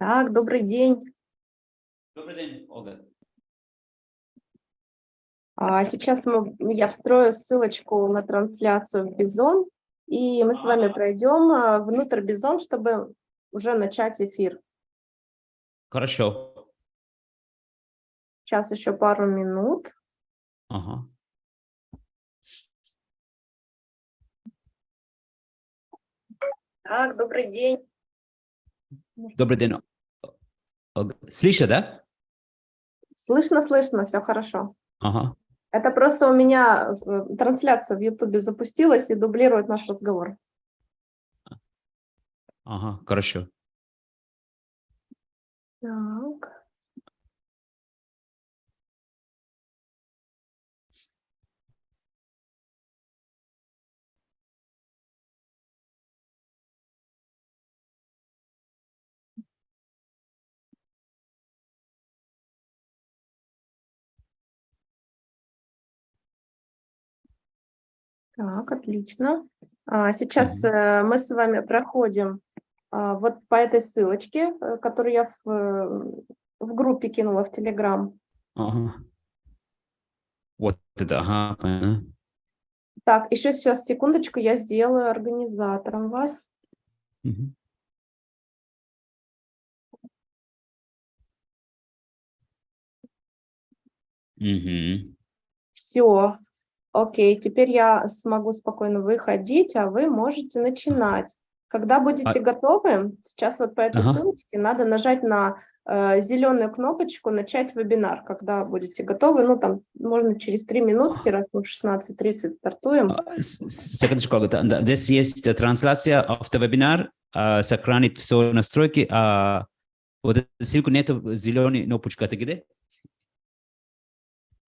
Так, добрый день. Добрый день, Ольга. Сейчас я встрою ссылочку на трансляцию в Бизон, и мы с вами пройдем внутрь Бизон, чтобы уже начать эфир. Хорошо. Сейчас еще пару минут. Ага. Так, добрый день. Добрый день, Ольга. Слышно, да? Слышно, все хорошо. Ага. Это просто у меня трансляция в Ютубе запустилась и дублирует наш разговор. Ага, хорошо. Так. Так, отлично. Сейчас мы с вами проходим вот по этой ссылочке, которую я в группе кинула в Телеграм. Ага. Вот это, ага. Понятно. Так, еще сейчас, секундочку, я сделаю организатором вас. Мгм. Мгм. Все, окей, теперь я смогу спокойно выходить, а вы можете начинать. Когда будете готовы, сейчас вот по этой Ага. ссылочке надо нажать на зеленую кнопочку «Начать вебинар», когда будете готовы. Ну, там можно через 3 минутки, раз мы в 16:30 стартуем. Секундочку, Ольга. Да, здесь есть трансляция, автовебинар, сохранить все настройки, вот эту ссылку нету, зеленый кнопочка, это где?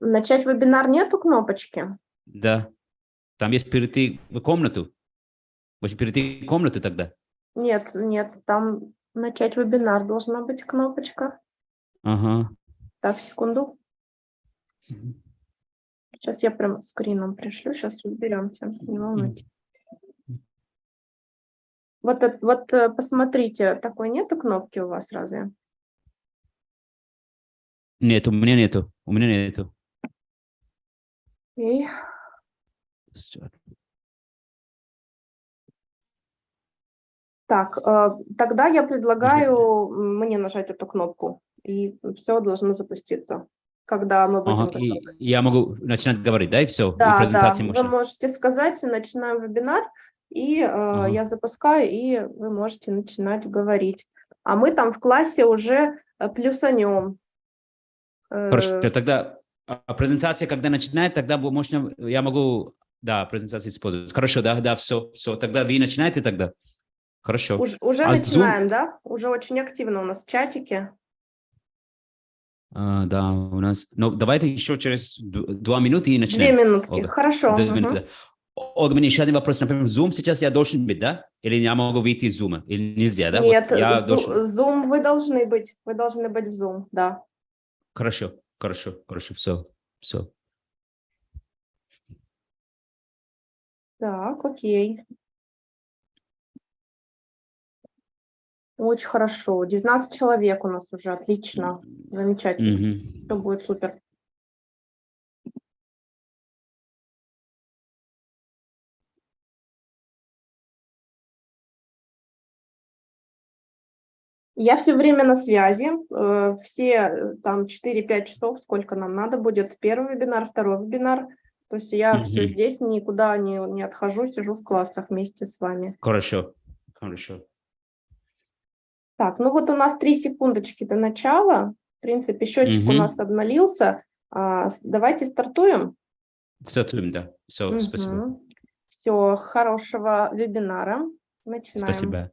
Начать вебинар нету кнопочки? Да. Там есть перейти в комнату. Может, перейти в комнату тогда? Нет, там начать вебинар должна быть кнопочка. Ага. Так, секунду. Мгм. Сейчас я прям скрином пришлю, сейчас разберемся, не волнуйтесь. Вот посмотрите, такой нету кнопки у вас разве? Нет, у меня нету. У меня нету. Окей. Так, тогда я предлагаю мне нажать эту кнопку, и все должно запуститься, когда мы будем Ага, готовы. и я могу начинать говорить, да, и все, и Да, презентация вы можно. можете сказать, начинаем вебинар, и я запускаю, и вы можете начинать говорить. А мы там в классе уже плюсанем. Хорошо, тогда презентация, когда начинает, тогда можно, я могу, да, презентацию использовать. Хорошо, да, все, тогда вы начинаете тогда. Хорошо. Уже А начинаем, Zoom? да? Уже очень активно у нас в чатике. Да, у нас, ну, давайте еще через 2 минуты и 2 начнем. минутки, Ольга. хорошо. 2 минуты, да. Ольга, мне еще один вопрос, например, Zoom сейчас я должен быть, да? Или я могу выйти из Zoom? Или нельзя, да? Нет, Вот я должен... Zoom вы должны быть в Zoom, да. Хорошо, все. Так, окей. Очень хорошо. 19 человек у нас уже, отлично, замечательно. Все будет супер. Я все время на связи, все там 4-5 часов, сколько нам надо будет, первый вебинар, второй вебинар. То есть я все здесь, никуда не отхожу, сижу в классах вместе с вами. Хорошо. Так, ну вот у нас 3 секундочки до начала. В принципе, счетчик у нас обновился. Давайте стартуем. Стартуем, да. Все, спасибо. Все, хорошего вебинара. Начинаем. Спасибо.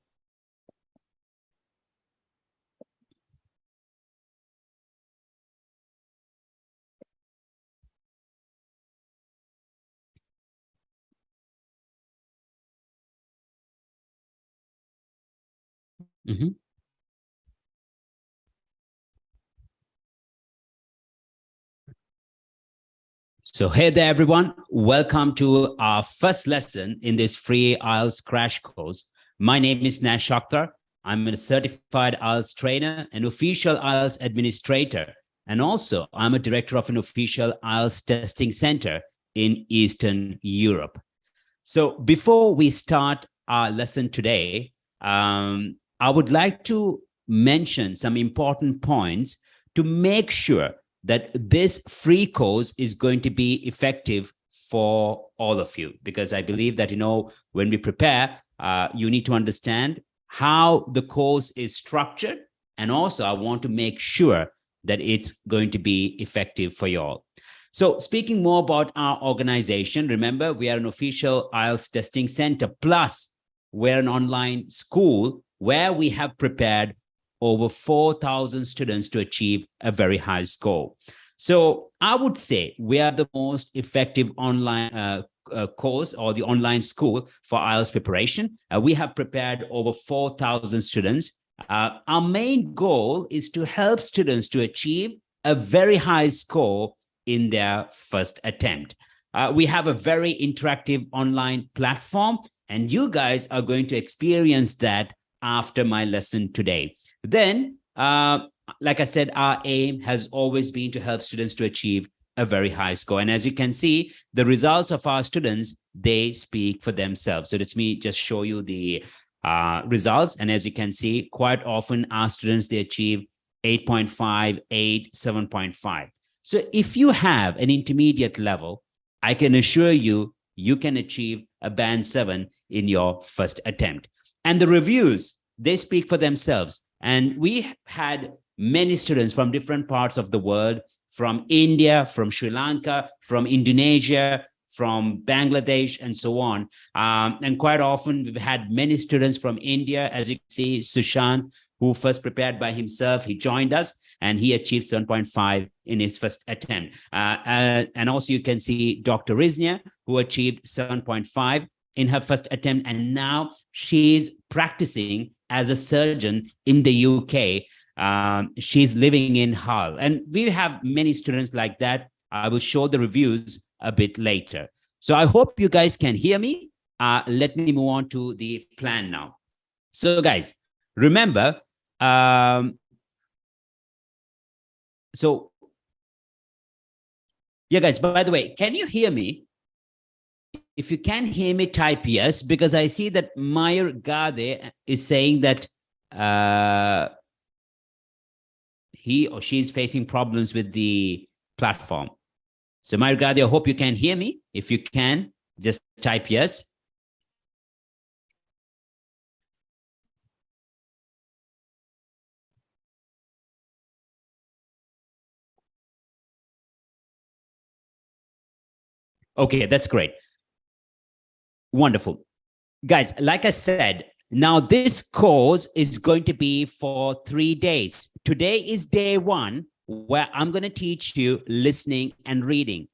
So, hey there, everyone. Welcome to our first lesson in this free IELTS crash course. My name is Nash Akhtar. I'm a certified IELTS trainer, an official IELTS administrator, and also I'm a director of an official IELTS testing center in Eastern Europe. So before we start our lesson today, I would like to mention some important points to make sure that this free course is going to be effective for all of you, because I believe that, when we prepare, you need to understand how the course is structured. And also I want to make sure that it's going to be effective for you all. So speaking more about our organization, remember, we are an official IELTS testing center, plus we're an online school where we have prepared over 4,000 students to achieve a very high score. So I would say we are the most effective online course, or the online school for IELTS preparation. We have prepared over 4,000 students. Our main goal is to help students to achieve a very high score in their first attempt. We have a very interactive online platform, and you guys are going to experience that after my lesson today. Then, like I said, our aim has always been to help students to achieve a very high score. And as you can see, the results of our students, they speak for themselves. So let me just show you the results. And as you can see, quite often our students, they achieve 8.5, 8, 7.5. So if you have an intermediate level, I can assure you, you can achieve a band 7 in your first attempt. And the reviews, they speak for themselves. And we had many students from different parts of the world, from India, from Sri Lanka, from Indonesia, from Bangladesh, and so on. And quite often we've had many students from India. As you can see, Sushant, who first prepared by himself, he joined us and he achieved 7.5 in his first attempt. And also you can see Dr. Riznia, who achieved 7.5 in her first attempt. And now she's practicing as a surgeon in the UK. She's living in Hull. And we have many students like that. I will show the reviews a bit later. So I hope you guys can hear me. Let me move on to the plan now. So guys, remember, so yeah, guys, by the way, can you hear me? If you can hear me, type yes, because I see that Mayer Gade is saying that he or she is facing problems with the platform. So Mayer Gade, I hope you can hear me. If you can, just type yes. Okay, that's great. Wonderful. Guys, like I said, now this course is going to be for 3 days. Today is day 1, where I'm going to teach you listening and reading.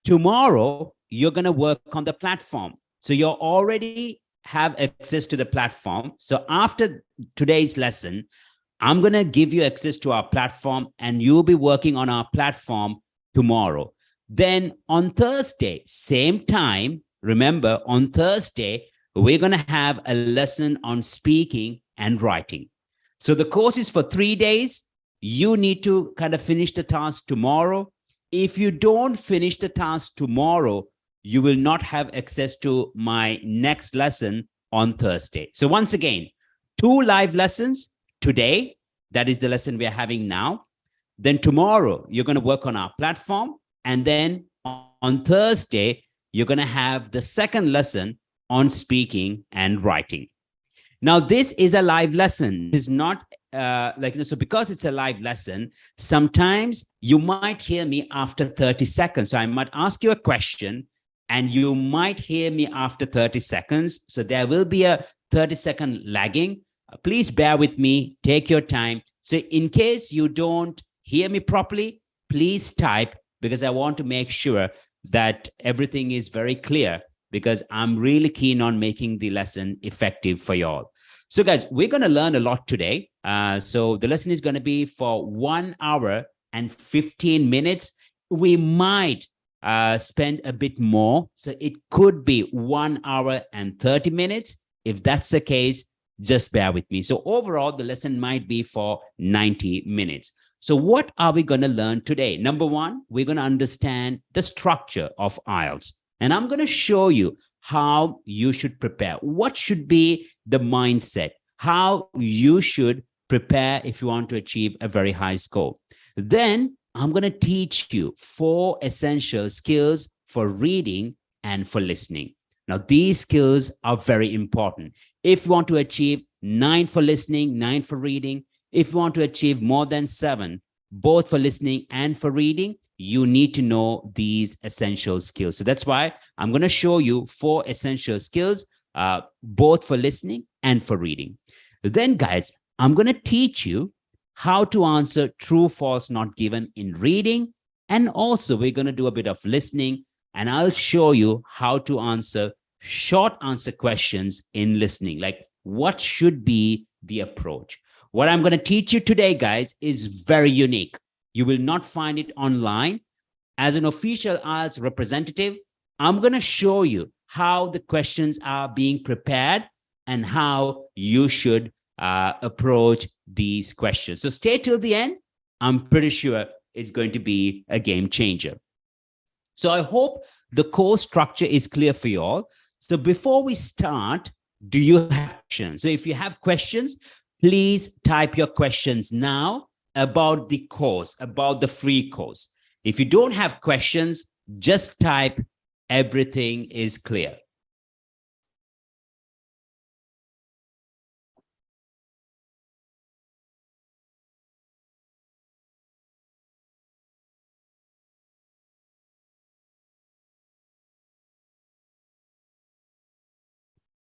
Tomorrow, you're going to work on the platform. So you already have access to the platform. So after today's lesson, I'm going to give you access to our platform, and you'll be working on our platform tomorrow. Then on Thursday, same time, remember, on Thursday, we're going to have a lesson on speaking and writing. So the course is for 3 days. You need to kind of finish the task tomorrow. If you don't finish the task tomorrow, you will not have access to my next lesson on Thursday. So once again, 2 live lessons today. That is the lesson we are having now. Then tomorrow, you're going to work on our platform. And then on Thursday, you're going to have the second lesson on speaking and writing. Now, this is a live lesson. It's not so because it's a live lesson, sometimes you might hear me after 30 seconds. So I might ask you a question and you might hear me after 30 seconds. So there will be a 30-second lagging. Please bear with me, take your time. So in case you don't hear me properly, please type, because I want to make sure that everything is very clear, because I'm really keen on making the lesson effective for you all. So guys, we're going to learn a lot today. So the lesson is going to be for 1 hour and 15 minutes. We might spend a bit more. So it could be 1 hour and 30 minutes. If that's the case, just bear with me. So overall, the lesson might be for 90 minutes. So what are we going to learn today? Number one, we're going to understand the structure of IELTS. And I'm going to show you how you should prepare. What should be the mindset? How you should prepare if you want to achieve a very high score. Then I'm going to teach you 4 essential skills for reading and for listening. Now, these skills are very important. If you want to achieve 9 for listening, 9 for reading, if you want to achieve more than 7, both for listening and for reading, you need to know these essential skills. So that's why I'm going to show you 4 essential skills, both for listening and for reading. Then, guys, I'm going to teach you how to answer true, false, not given in reading. And also, we're going to do a bit of listening, and I'll show you how to answer short answer questions in listening, like what should be the approach. What I'm going to teach you today, guys, is very unique. You will not find it online. As an official IELTS representative, I'm going to show you how the questions are being prepared and how you should approach these questions. So stay till the end. I'm pretty sure it's going to be a game changer. So I hope the course structure is clear for you all. So before we start, do you have questions? So if you have questions, please type your questions now about the course, about the free course. If you don't have questions, just type everything is clear.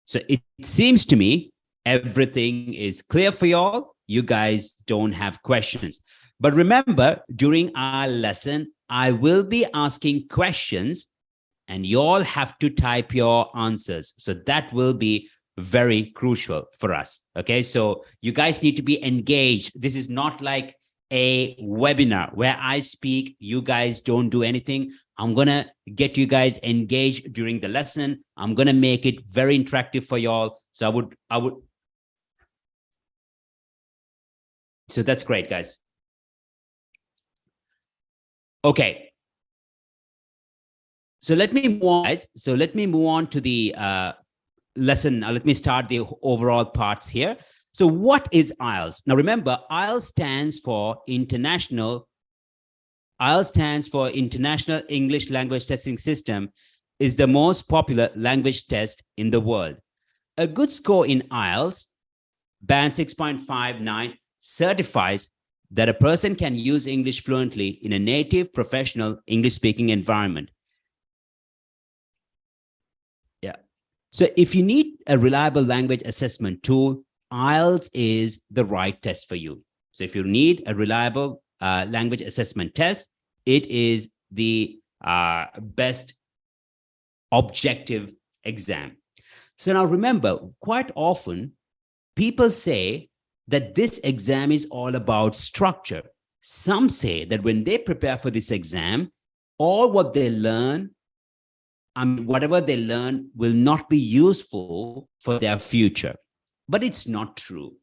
So it seems to me everything is clear for y'all. You guys don't have questions. But remember, during our lesson, I will be asking questions and you all have to type your answers. So that will be very crucial for us. Okay, so you guys need to be engaged. This is not like a webinar where I speak, you guys don't do anything. I'm going to get you guys engaged during the lesson. I'm going to make it very interactive for y'all. So I would. So that's great, guys. Okay. So let me move on, guys. So let me move on to the lesson. Let me start the overall parts here. So what is IELTS? Now, remember, IELTS stands for International English Language Testing System, is the most popular language test in the world. A good score in IELTS, band 6.59, certifies that a person can use English fluently in a native, professional, English-speaking environment. Yeah. So if you need a reliable language assessment tool, IELTS is the right test for you. So if you need a reliable language assessment test, it is the best objective exam. So now remember, quite often people say that this exam is all about structure. Some say that when they prepare for this exam, all what they learn, whatever they learn will not be useful for their future. But it's not true.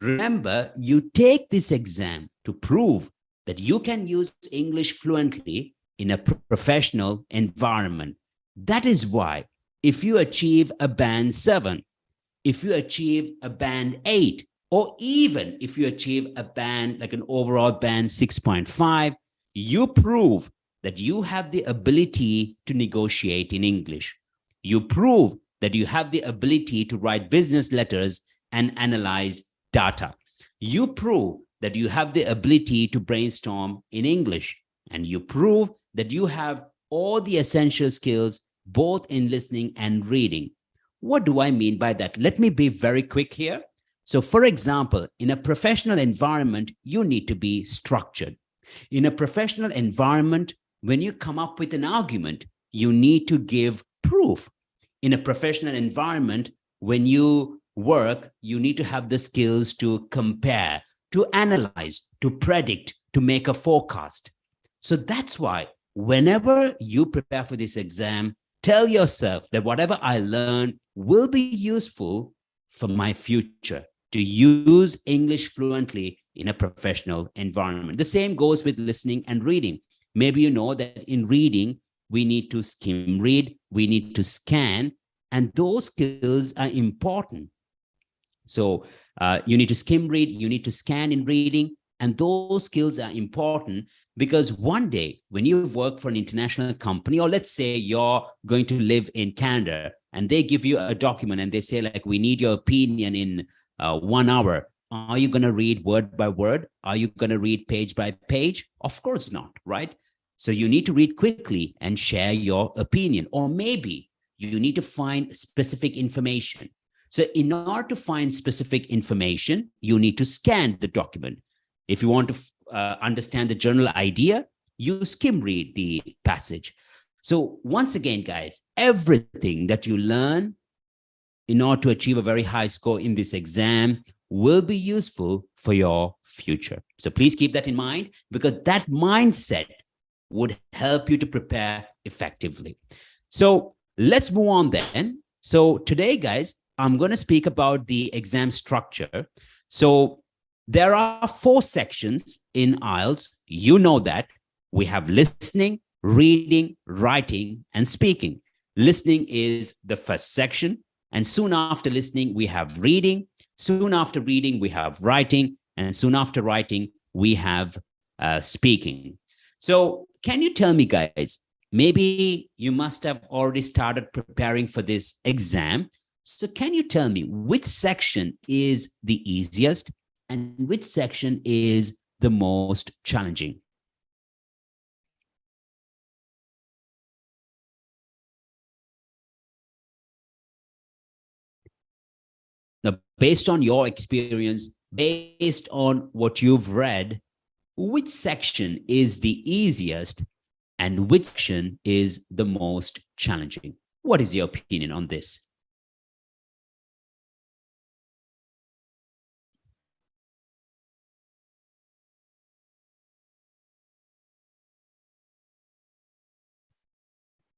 Remember, you take this exam to prove that you can use English fluently in a professional environment. That is why if you achieve a band 7, if you achieve a band 8, or even if you achieve a band like an overall band 6.5, you prove that you have the ability to negotiate in English. You prove that you have the ability to write business letters and analyze data. You prove that you have the ability to brainstorm in English, and you prove that you have all the essential skills, both in listening and reading. What do I mean by that? Let me be very quick here. So for example, in a professional environment, you need to be structured. In a professional environment, when you come up with an argument, you need to give proof. In a professional environment, when you work, you need to have the skills to compare, to analyze, to predict, to make a forecast. So that's why whenever you prepare for this exam, tell yourself that whatever I learn will be useful for my future to use English fluently in a professional environment. The same goes with listening and reading. Maybe you know that in reading, we need to skim read, we need to scan, and those skills are important. So you need to skim read, you need to scan in reading, and those skills are important because one day when you work for an international company, or let's say you're going to live in Canada and they give you a document and they say like, we need your opinion in 1 hour. Are you going to read word by word? Are you going to read page by page? Of course not, right? So you need to read quickly and share your opinion. Or maybe you need to find specific information. So in order to find specific information, you need to scan the document. If you want to understand the general idea, you skim read the passage. So once again, guys, everything that you learn in order to achieve a very high score in this exam will be useful for your future. So please keep that in mind, because that mindset would help you to prepare effectively. So let's move on then. So today, guys, I'm going to speak about the exam structure. So there are 4 sections in IELTS. You know that. We have listening, reading, writing, and speaking. Listening is the first section. And soon after listening, we have reading. Soon after reading, we have writing. And soon after writing, we have speaking. So can you tell me, guys, maybe you must have already started preparing for this exam. So can you tell me which section is the easiest and which section is the most challenging? Now, based on your experience, based on what you've read, which section is the easiest and which section is the most challenging? What is your opinion on this?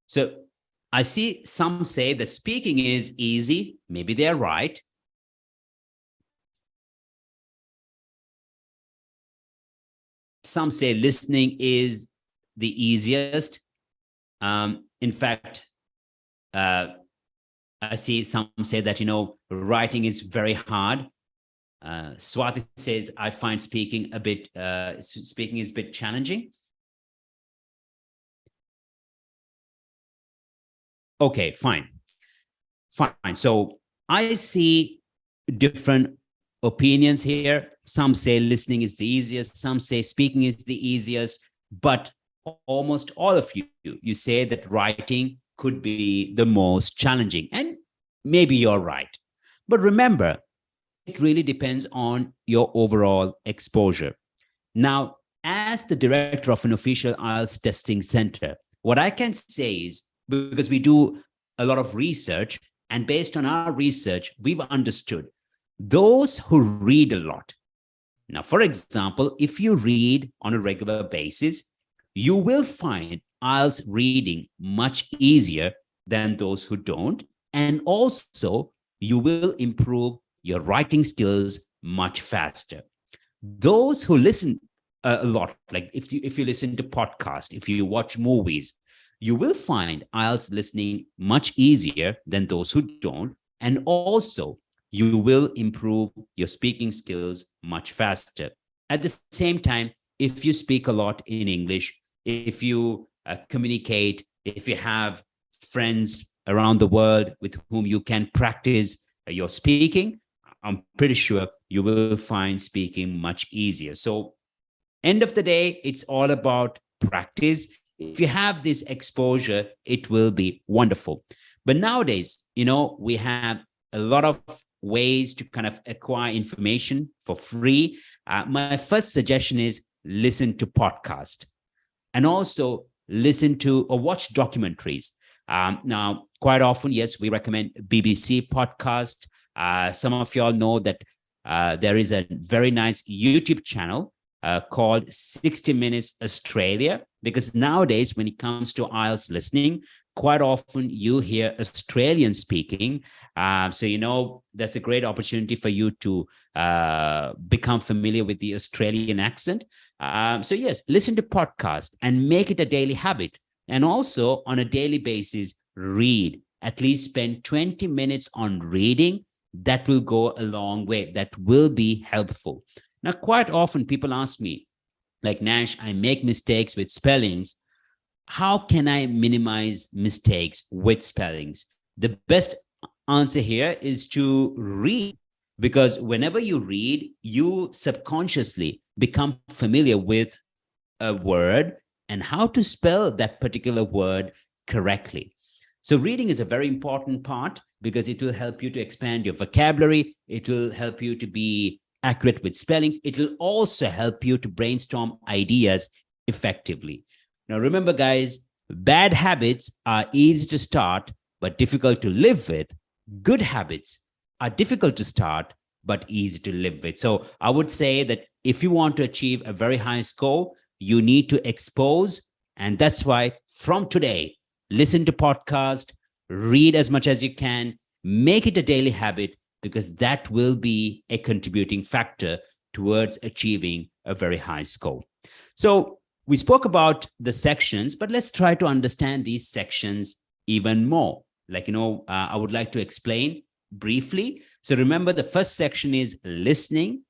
So I see some say that speaking is easy. Maybe they're right. Some say listening is the easiest. In fact, I see some say that, writing is very hard. Swati says, I find speaking is a bit challenging. Okay, fine. So I see different opinions here. Some say listening is the easiest. Some say speaking is the easiest. But almost all of you say that writing could be the most challenging. And maybe you're right. But remember, it really depends on your overall exposure. Now, as the director of an official IELTS testing center, what I can say is, because we do a lot of research, and based on our research, we've understood those who read a lot. Now, for example, if you read on a regular basis, you will find IELTS reading much easier than those who don't. And also, you will improve your writing skills much faster. Those who listen a lot, like if you listen to podcasts, if you watch movies, you will find IELTS listening much easier than those who don't. And also, you will improve your speaking skills much faster. At the same time, if you speak a lot in English, if you communicate, if you have friends around the world with whom you can practice your speaking, I'm pretty sure you will find speaking much easier. So, end of the day, it's all about practice. If you have this exposure, it will be wonderful. But nowadays, we have a lot of ways to kind of acquire information for free. My first suggestion is listen to podcasts and also listen to or watch documentaries. Now, quite often, yes, we recommend BBC podcast. Some of you all know that there is a very nice YouTube channel called 60 Minutes Australia, because nowadays, when it comes to IELTS listening, quite often you hear Australian speaking. So, that's a great opportunity for you to become familiar with the Australian accent. So yes, listen to podcasts and make it a daily habit. And also on a daily basis, read. At least spend 20 minutes on reading. That will go a long way. That will be helpful. Now, quite often people ask me, like, Nash, I make mistakes with spellings. How can I minimize mistakes with spellings? The best answer here is to read, because whenever you read, you subconsciously become familiar with a word and how to spell that particular word correctly. So reading is a very important part because it will help you to expand your vocabulary. It will help you to be accurate with spellings. It will also help you to brainstorm ideas effectively. Now, remember, guys, bad habits are easy to start, but difficult to live with. Good habits are difficult to start, but easy to live with. So I would say that if you want to achieve a very high score, you need to expose. And that's why from today, listen to podcasts, read as much as you can, make it a daily habit, because that will be a contributing factor towards achieving a very high score. So we spoke about the sections, but let's try to understand these sections even more. I would like to explain briefly. So remember, the first section is listening.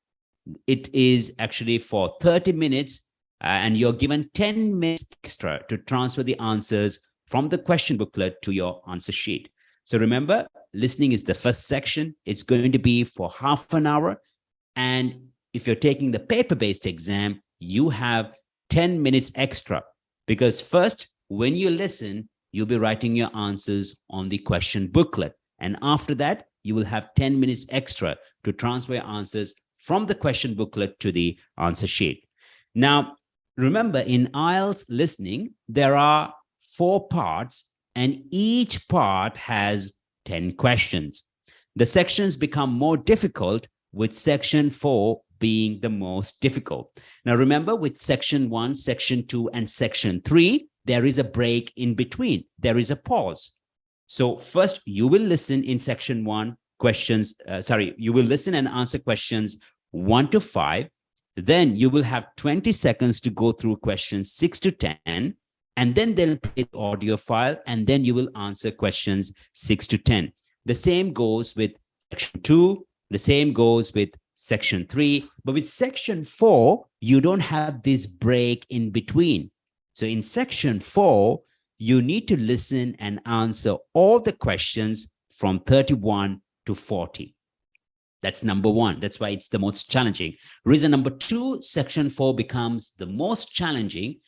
It is actually for 30 minutes, and you're given 10 minutes extra to transfer the answers from the question booklet to your answer sheet. So remember, listening is the first section. It's going to be for half an hour. And if you're taking the paper-based exam, you have 10 minutes extra, because first, when you listen, you'll be writing your answers on the question booklet. And after that, you will have 10 minutes extra to transfer your answers from the question booklet to the answer sheet. Now, remember, in IELTS listening, there are 4 parts, and each part has 10 questions. The sections become more difficult, with section 4 being the most difficult. Now, remember, with section 1, section 2, and section 3, there is a break in between. There is a pause. So first, you will listen in section 1, you will listen and answer questions 1 to 5. Then you will have 20 seconds to go through questions 6 to 10. And then they'll play the audio file, and then you will answer questions 6 to 10. The same goes with section 2. The same goes with section 3. But with section 4, you don't have this break in between. So in section 4, you need to listen and answer all the questions from 31 to 40. That's number 1. That's why it's the most challenging. Reason number 2, section 4 becomes the most challenging.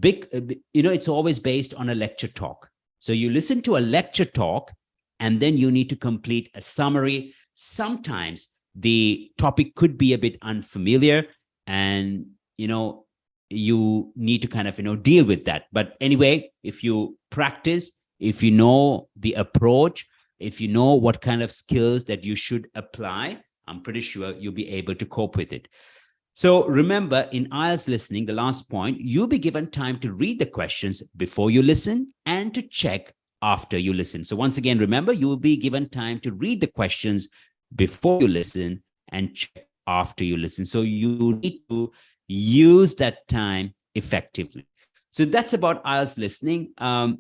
It's always based on a lecture talk. So you listen to a lecture talk, and then you need to complete a summary. Sometimes the topic could be a bit unfamiliar, and, you need to kind of, deal with that. But anyway, if you practice, if you know the approach, if you know what kind of skills that you should apply, I'm pretty sure you'll be able to cope with it. So remember, in IELTS listening, the last point, you'll be given time to read the questions before you listen and to check after you listen. So once again, remember, you will be given time to read the questions before you listen and check after you listen. So you need to use that time effectively. So that's about IELTS listening. I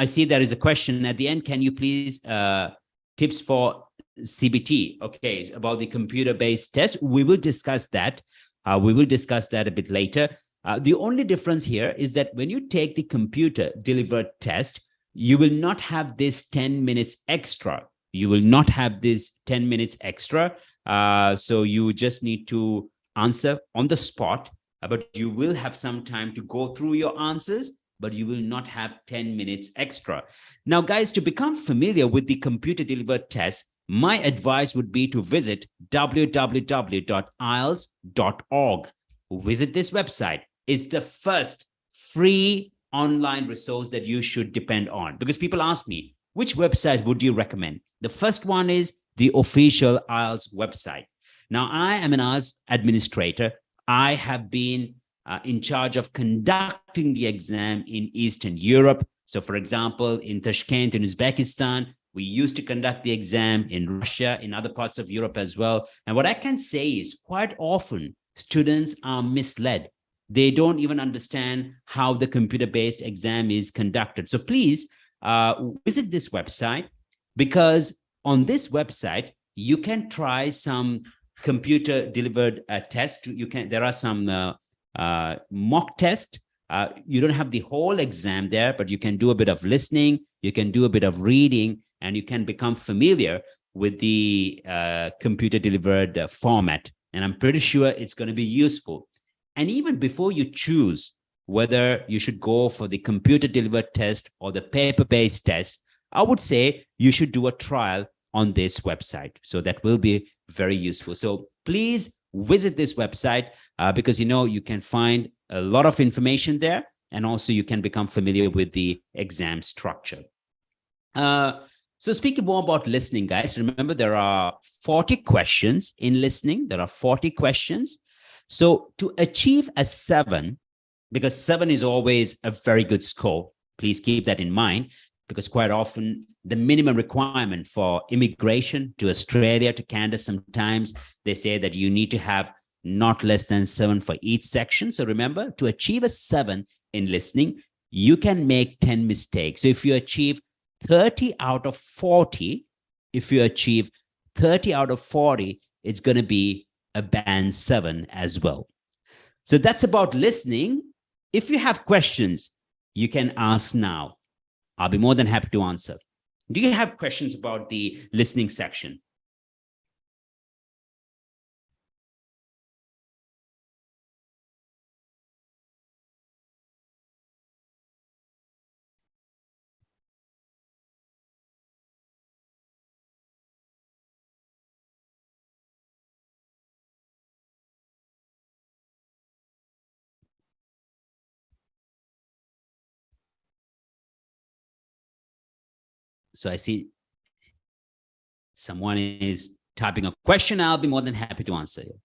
see there is a question at the end. Can you please tips for CBT? Okay, about the computer-based test. We will discuss that. We will discuss that a bit later. The only difference here is that when you take the computer-delivered test, you will not have this 10 minutes extra. You will not have this 10 minutes extra. So you just need to answer on the spot, but you will have some time to go through your answers, but you will not have 10 minutes extra. Now, guys, to become familiar with the computer-delivered test, my advice would be to visit www.ielts.org. Visit this website. It's the first free online resource that you should depend on, because people ask me, which website would you recommend? The first one is the official IELTS website. Now, I am an IELTS administrator. I have been in charge of conducting the exam in Eastern Europe. So for example, in Tashkent, in Uzbekistan, we used to conduct the exam, in Russia, in other parts of Europe as well. And what I can say is quite often students are misled. They don't even understand how the computer-based exam is conducted. So please visit this website, because on this website, you can try some computer-delivered test. There are some mock tests. You don't have the whole exam there, but you can do a bit of listening, you can do a bit of reading, and you can become familiar with the computer-delivered format. And I'm pretty sure it's going to be useful. And even before you choose whether you should go for the computer-delivered test or the paper-based test, I would say you should do a trial on this website. So that will be very useful. So please visit this website because, you can find a lot of information there, and also you can become familiar with the exam structure. So speaking more about listening, guys, remember there are 40 questions in listening. There are 40 questions. So to achieve a 7, because 7 is always a very good score, please keep that in mind, because quite often the minimum requirement for immigration to Australia, to Canada, sometimes they say that you need to have not less than 7 for each section. So remember, to achieve a 7 in listening, you can make 10 mistakes. So if you achieve 30 out of 40, it's going to be a band 7 as well. So that's about listening. If you have questions, you can ask now. I'll be more than happy to answer. Do you have questions about the listening section? So I see someone is typing a question. I'll be more than happy to answer you.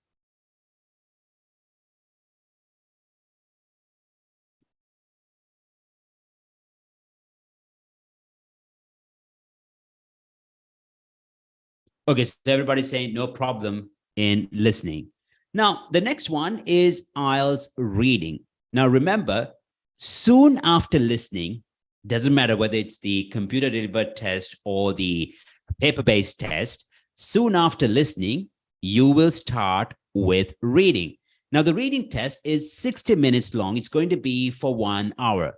Okay, so everybody's saying no problem in listening. Now, the next one is IELTS reading. Now, remember, soon after listening, doesn't matter whether it's the computer-delivered test or the paper-based test, soon after listening, you will start with reading. Now, the reading test is 60 minutes long. It's going to be for 1 hour.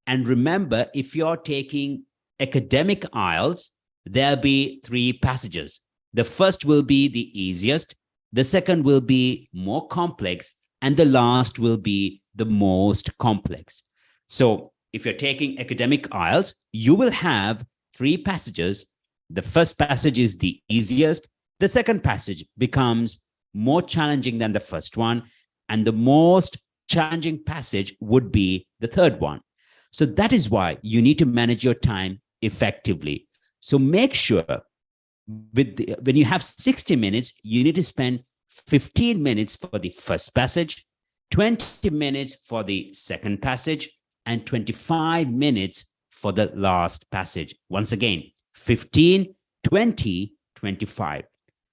And remember, if you're taking academic IELTS, there'll be 3 passages. The first will be the easiest, the second will be more complex, and the last will be the most complex. So if you're taking academic IELTS, you will have 3 passages. The first passage is the easiest. The second passage becomes more challenging than the first one. And the most challenging passage would be the third one. So that is why you need to manage your time effectively. So make sure when you have 60 minutes, you need to spend 15 minutes for the first passage, 20 minutes for the second passage, and 25 minutes for the last passage. Once again, 15, 20, 25.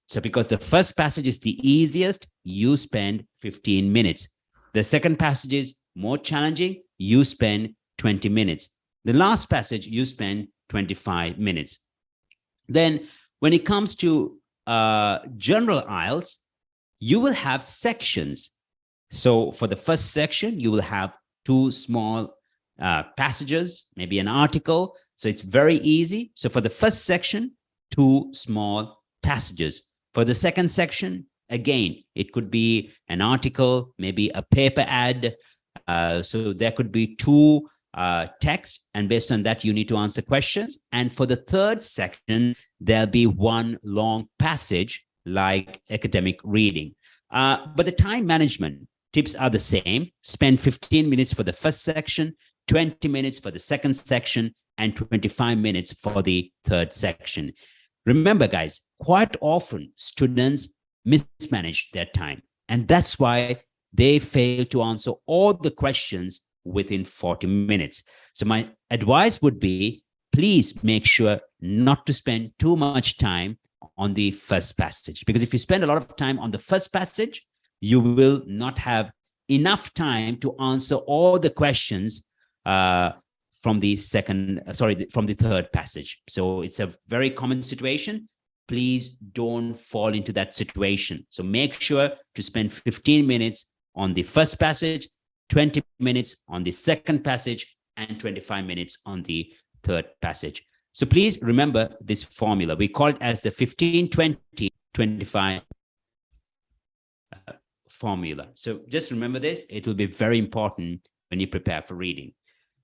So because the first passage is the easiest, you spend 15 minutes. The second passage is more challenging, you spend 20 minutes. The last passage, you spend 25 minutes. Then when it comes to general IELTS, you will have sections. So for the first section, you will have 2 small passages, maybe an article. So it's very easy. So for the first section, 2 small passages. For the second section, again, it could be an article, maybe a paper ad. So there could be 2 text, and based on that, you need to answer questions. And for the third section, there'll be 1 long passage like academic reading. But the time management tips are the same. Spend 15 minutes for the first section, 20 minutes for the second section, and 25 minutes for the third section. Remember, guys, quite often students mismanage their time, and that's why they fail to answer all the questions within 40 minutes. So my advice would be, please make sure not to spend too much time on the first passage, because if you spend a lot of time on the first passage, you will not have enough time to answer all the questions from the third passage. So it's a very common situation. Please don't fall into that situation. So make sure to spend 15 minutes on the first passage, 20 minutes on the second passage, and 25 minutes on the third passage. So please remember this formula. We call it as the 15-20-25 formula. So just remember this. It will be very important when you prepare for reading.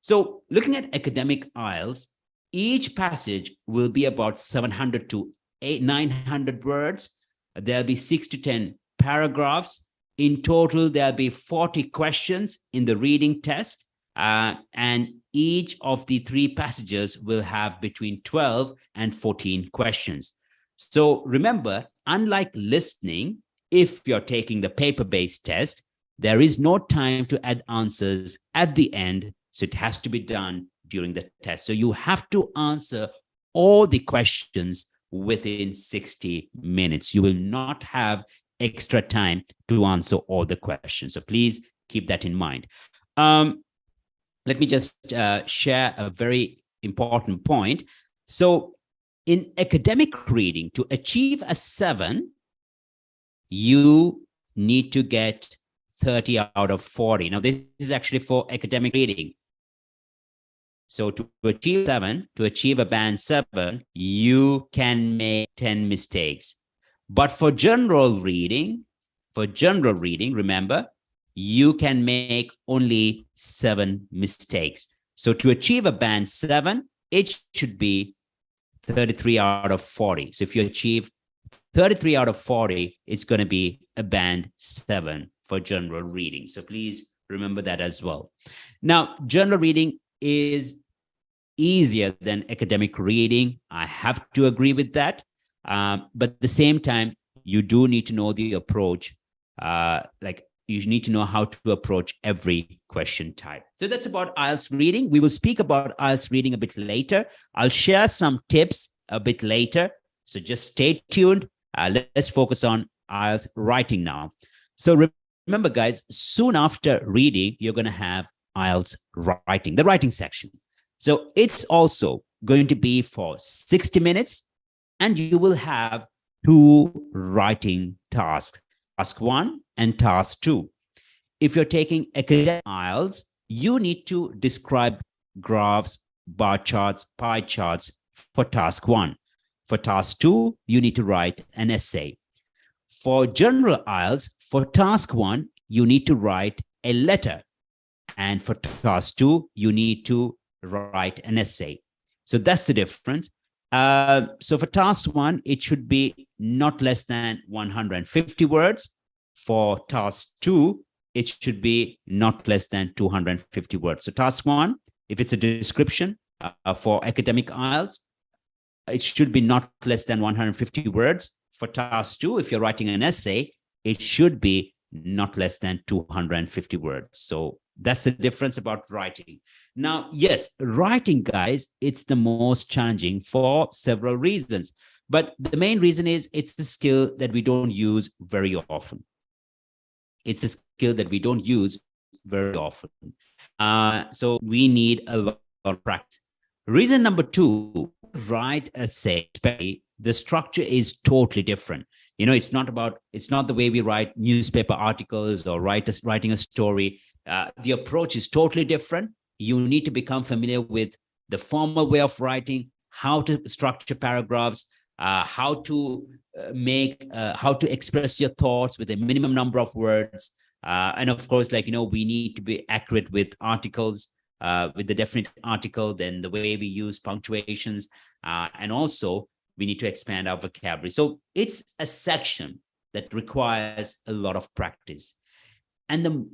So looking at academic IELTS, each passage will be about 700 to 900 words. There'll be 6 to 10 paragraphs. In total, there'll be 40 questions in the reading test. And each of the 3 passages will have between 12 and 14 questions. So remember, unlike listening, if you're taking the paper-based test, there is no time to add answers at the end. So it has to be done during the test. So you have to answer all the questions within 60 minutes. You will not have extra time to answer all the questions. So please keep that in mind. Let me just share a very important point. So in academic reading, to achieve a 7, you need to get 30 out of 40. Now, this is actually for academic reading. So to achieve 7, to achieve a band 7, you can make 10 mistakes. But for general reading, remember, you can make only 7 mistakes. So to achieve a band 7, it should be 33 out of 40. So if you achieve 33 out of 40, it's going to be a band 7 for general reading. So please remember that as well. Now, general reading is easier than academic reading. I have to agree with that. But at the same time, you do need to know the approach. You need to know how to approach every question type. So that's about IELTS reading. We will speak about IELTS reading a bit later. I'll share some tips a bit later. So just stay tuned. Let's focus on IELTS writing now. So remember, guys, soon after reading, you're going to have IELTS writing, the writing section. So it's also going to be for 60 minutes, and you will have 2 writing tasks, task 1 and task 2. If you're taking academic IELTS, you need to describe graphs, bar charts, pie charts for task 1. For task 2, you need to write an essay. For general IELTS, for task 1, you need to write a letter. And for task 2, you need to write an essay. So that's the difference. So for task 1, it should be not less than 150 words. For task 2, it should be not less than 250 words. So task 1, if it's a description for academic IELTS, it should be not less than 150 words. For task 2, if you're writing an essay, it should be not less than 250 words. So that's the difference about writing. Now, yes, writing, guys, it's the most challenging for several reasons. But the main reason is it's the skill that we don't use very often. It's a skill that we don't use very often. So we need a lot of practice. Reason number 2, write an essay. The structure is totally different. You know, it's not the way we write newspaper articles or writing a story. The approach is totally different. You need to become familiar with the formal way of writing, how to structure paragraphs, how to express your thoughts with a minimum number of words. And of course, we need to be accurate with articles, with the definite article, then the way we use punctuations, and also we need to expand our vocabulary. So it's a section that requires a lot of practice. And the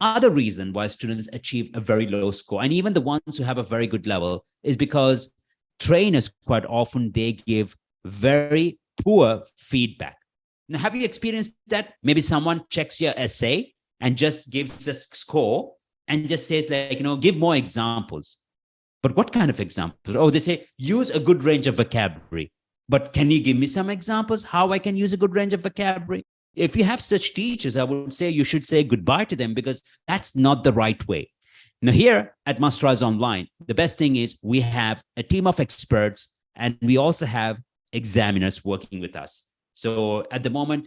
other reason why students achieve a very low score, and even the ones who have a very good level, is because trainers quite often, they give very poor feedback. Now, have you experienced that? Maybe someone checks your essay and just gives a score and just says like, give more examples. But what kind of examples? Oh, they say, use a good range of vocabulary. But can you give me some examples how I can use a good range of vocabulary? If you have such teachers, I would say you should say goodbye to them, because that's not the right way. Now, here at Masterclass Online, the best thing is we have a team of experts, and we also have examiners working with us. So at the moment,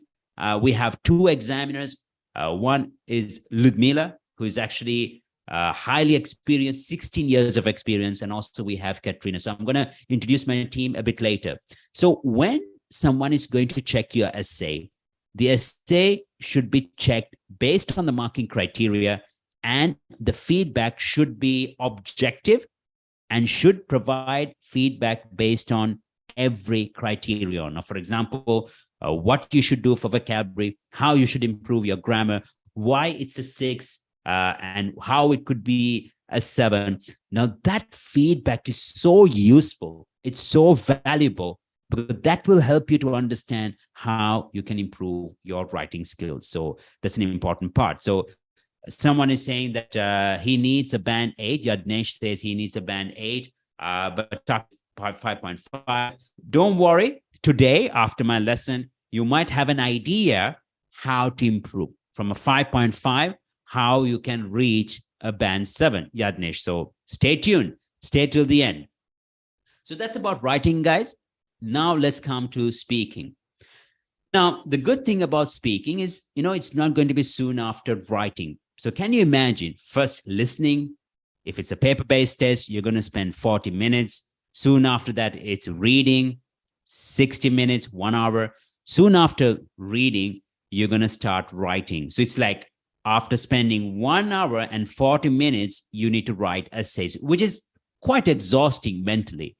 we have 2 examiners. One is Ludmila, who is actually highly experienced, 16 years of experience. And also we have Katrina. So I'm going to introduce my team a bit later. So when someone is going to check your essay, the essay should be checked based on the marking criteria, and the feedback should be objective and should provide feedback based on every criterion. Now, for example, what you should do for vocabulary, how you should improve your grammar, why it's a 6, and how it could be a 7. Now, that feedback is so useful. It's so valuable, because that will help you to understand how you can improve your writing skills. So that's an important part. So someone is saying that he needs a band 8. Yadnesh says he needs a band 8, but top 5.5. Don't worry. Today, after my lesson, you might have an idea how to improve from a 5.5, how you can reach a band 7, Yadnesh. So stay tuned. Stay till the end. So that's about writing, guys. Now let's come to speaking. Now, the good thing about speaking is, it's not going to be soon after writing. So can you imagine first listening? If it's a paper-based test, you're going to spend 40 minutes. Soon after that, it's reading, 60 minutes, 1 hour. Soon after reading, you're going to start writing. So it's like after spending 1 hour and 40 minutes, you need to write essays, which is quite exhausting mentally.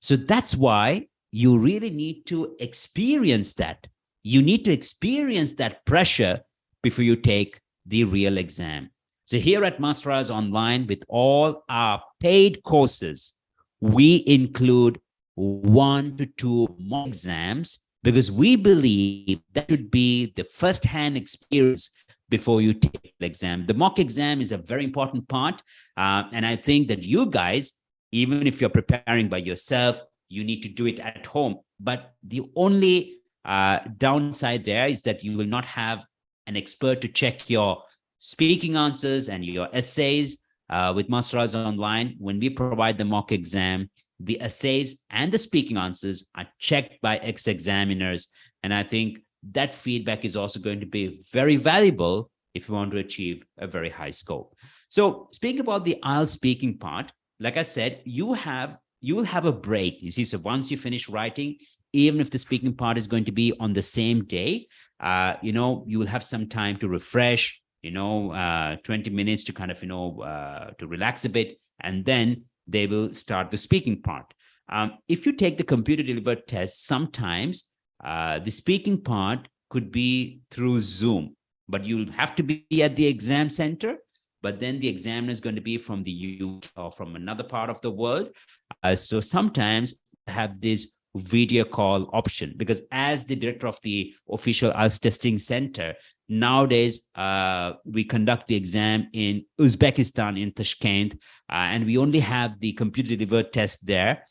So that's why you really need to experience that. You need to experience that pressure before you take the real exam. So here at Masterclass Online, with all our paid courses, we include 1 to 2 mock exams, because we believe that should be the first-hand experience before you take the exam. The mock exam is a very important part. And I think that you guys, even if you're preparing by yourself, you need to do it at home. But the only downside there is that you will not have an expert to check your speaking answers and your essays. With Masterclass Online, when we provide the mock exam, the essays and the speaking answers are checked by ex-examiners. And I think that feedback is also going to be very valuable if you want to achieve a very high score. So speaking about the IELTS speaking part, like I said, you will have a break. You see, so once you finish writing, even if the speaking part is going to be on the same day, you will have some time to refresh, 20 minutes to kind of, to relax a bit, and then they will start the speaking part. If you take the computer delivered test, sometimes the speaking part could be through Zoom, but you'll have to be at the exam center. But then the examiner is going to be from the UK or from another part of the world. So sometimes have this video call option, because as the director of the official IELTS testing center, nowadays we conduct the exam in Uzbekistan, in Tashkent, and we only have the computer delivered test there.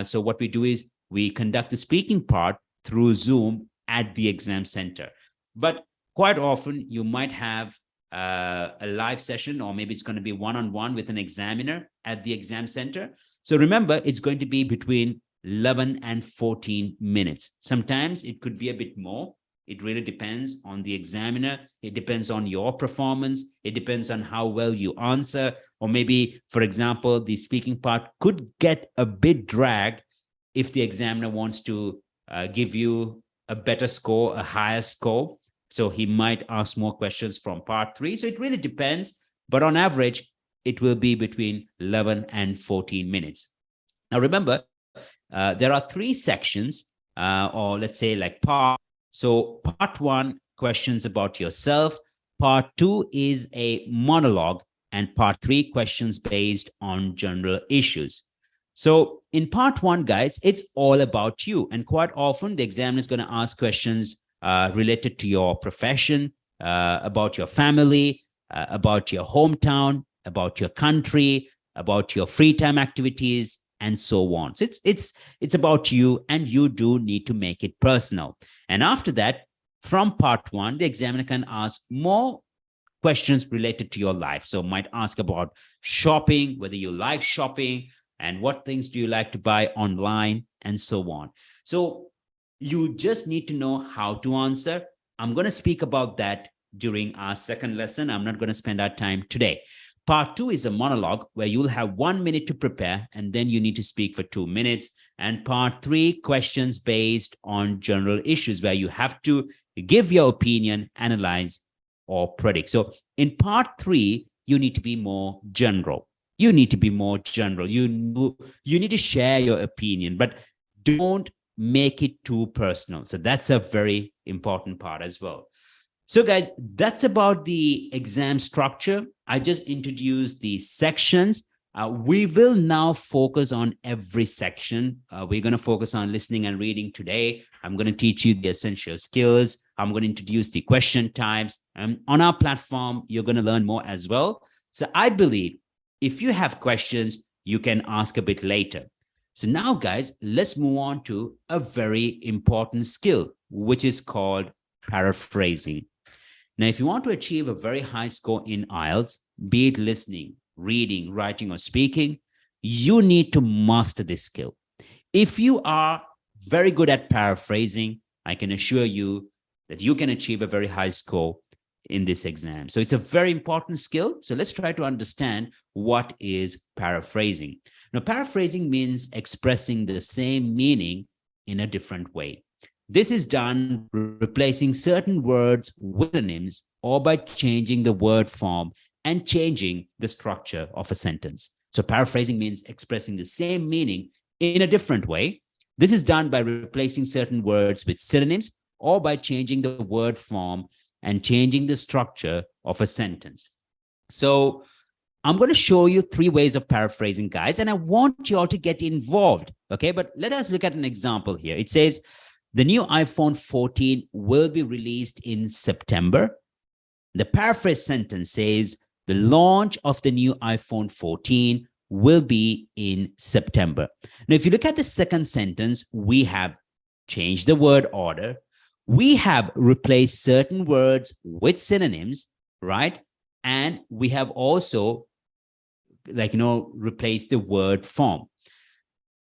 So what we do is we conduct the speaking part through Zoom at the exam center. But quite often you might have a live session, or maybe it's going to be one-on-one with an examiner at the exam center. So remember, it's going to be between 11 and 14 minutes. Sometimes it could be a bit more. It really depends on the examiner. It depends on your performance. It depends on how well you answer. Or maybe, for example, the speaking part could get a bit dragged if the examiner wants to give you a better score, a higher score. So he might ask more questions from part 3. So it really depends. But on average, it will be between 11 and 14 minutes. Now, remember, there are 3 sections, or let's say like part. So part 1, questions about yourself. Part 2 is a monologue. And part 3, questions based on general issues. So in part 1, guys, it's all about you. And quite often, the examiner is going to ask questions related to your profession, about your family, about your hometown, about your country, about your free time activities, and so on. So it's about you, and you do need to make it personal. And after that, from part one, the examiner can ask more questions related to your life. So might ask about shopping, whether you like shopping, and what things do you like to buy online, and so on. So you just need to know how to answer. I'm going to speak about that during our second lesson. I'm not going to spend our time today. Part two is a monologue where you'll have 1 minute to prepare, and then you need to speak for 2 minutes. And part three, questions based on general issues where you have to give your opinion, analyze, or predict. So in part three, you need to be more general. You need to be more general. You need to share your opinion, but don't make it too personal. So that's a very important part as well. So guys, that's about the exam structure. I just introduced the sections. We will now focus on every section. We're going to focus on listening and reading today. I'm going to teach you the essential skills. I'm going to introduce the question types. And on our platform, you're going to learn more as well. So I believe if you have questions, you can ask a bit later. So now, guys, let's move on to a very important skill, which is called paraphrasing. Now, if you want to achieve a very high score in IELTS, be it listening, reading, writing, or speaking, you need to master this skill. If you are very good at paraphrasing, I can assure you that you can achieve a very high score in this exam. So it's a very important skill. So let's try to understand what is paraphrasing. Now, paraphrasing means expressing the same meaning in a different way. This is done replacing certain words with synonyms or by changing the word form and changing the structure of a sentence. So paraphrasing means expressing the same meaning in a different way. This is done by replacing certain words with synonyms or by changing the word form and changing the structure of a sentence. So I'm going to show you 3 ways of paraphrasing, guys, and I want you all to get involved. Okay, but let us look at an example here. It says, the new iPhone 14 will be released in September. The paraphrase sentence says, the launch of the new iPhone 14 will be in September. Now, if you look at the second sentence, we have changed the word order. We have replaced certain words with synonyms, right? And we have also, replaced the word form.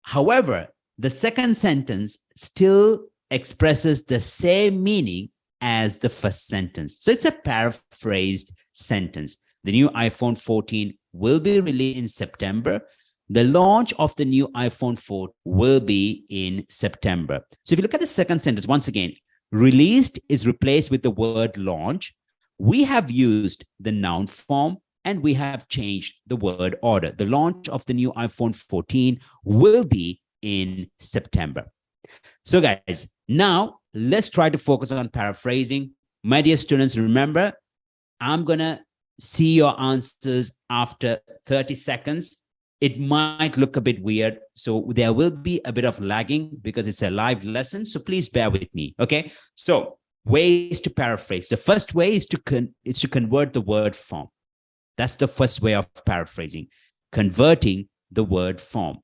However, the second sentence still expresses the same meaning as the first sentence. So it's a paraphrased sentence. The new iPhone 14 will be released in September. The launch of the new iPhone 14 will be in September. So if you look at the second sentence, once again, released is replaced with the word launch. We have used the noun form and we have changed the word order. The launch of the new iPhone 14 will be in September. So guys, now let's try to focus on paraphrasing. My dear students, remember, I'm going to see your answers after 30 seconds. It might look a bit weird, so there will be a bit of lagging because it's a live lesson, so please bear with me, okay? So ways to paraphrase. The first way is to convert the word form. That's the first way of paraphrasing, converting the word form.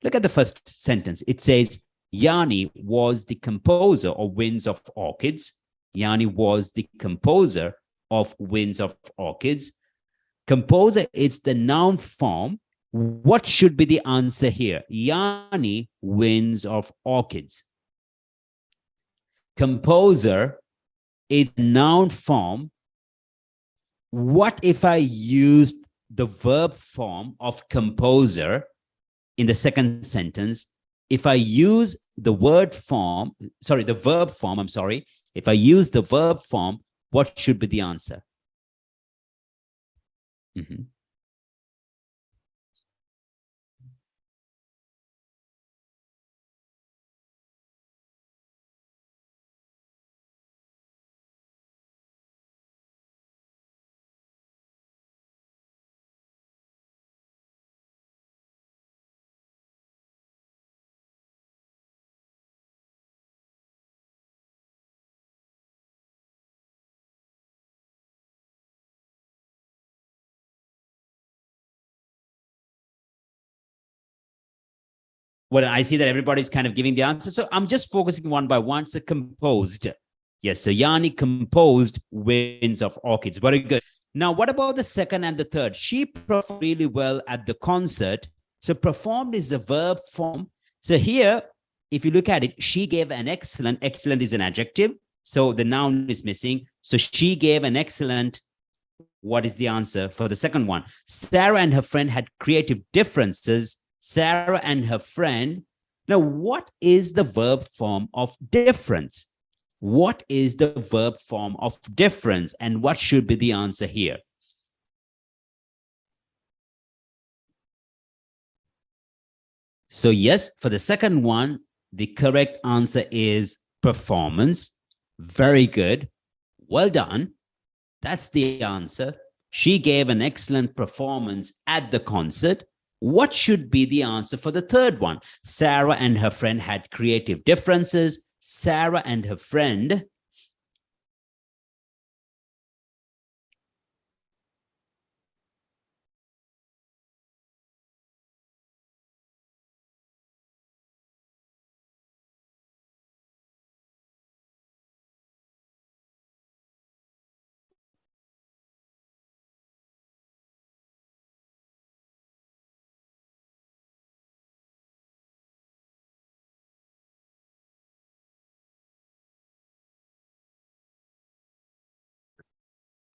Look at the first sentence. It says, Yanni was the composer of Winds of Orchids. Yanni was the composer of Winds of Orchids. Composer is the noun form. What should be the answer here? Yanni, Winds of Orchids. Composer is noun form. What if I used the verb form of composer in the second sentence? If I use the verb form, if I use the verb form, what should be the answer? Mm-hmm. Well, I see that everybody's kind of giving the answer. So I'm just focusing one by one. So composed. Yes, so Yanni composed Winds of Orchids. Very good. Now, what about the second and the third? She performed really well at the concert. So performed is the verb form. So here, if you look at it, she gave an excellent. Excellent is an adjective. So the noun is missing. So she gave an excellent. What is the answer for the second one? Sarah and her friend had creative differences. Sarah and her friend. Now, what is the verb form of difference? What is the verb form of difference? And what should be the answer here? So yes, for the second one, the correct answer is performance. Very good. Well done. That's the answer. She gave an excellent performance at the concert. What should be the answer for the third one? Sarah and her friend had creative differences. Sarah and her friend.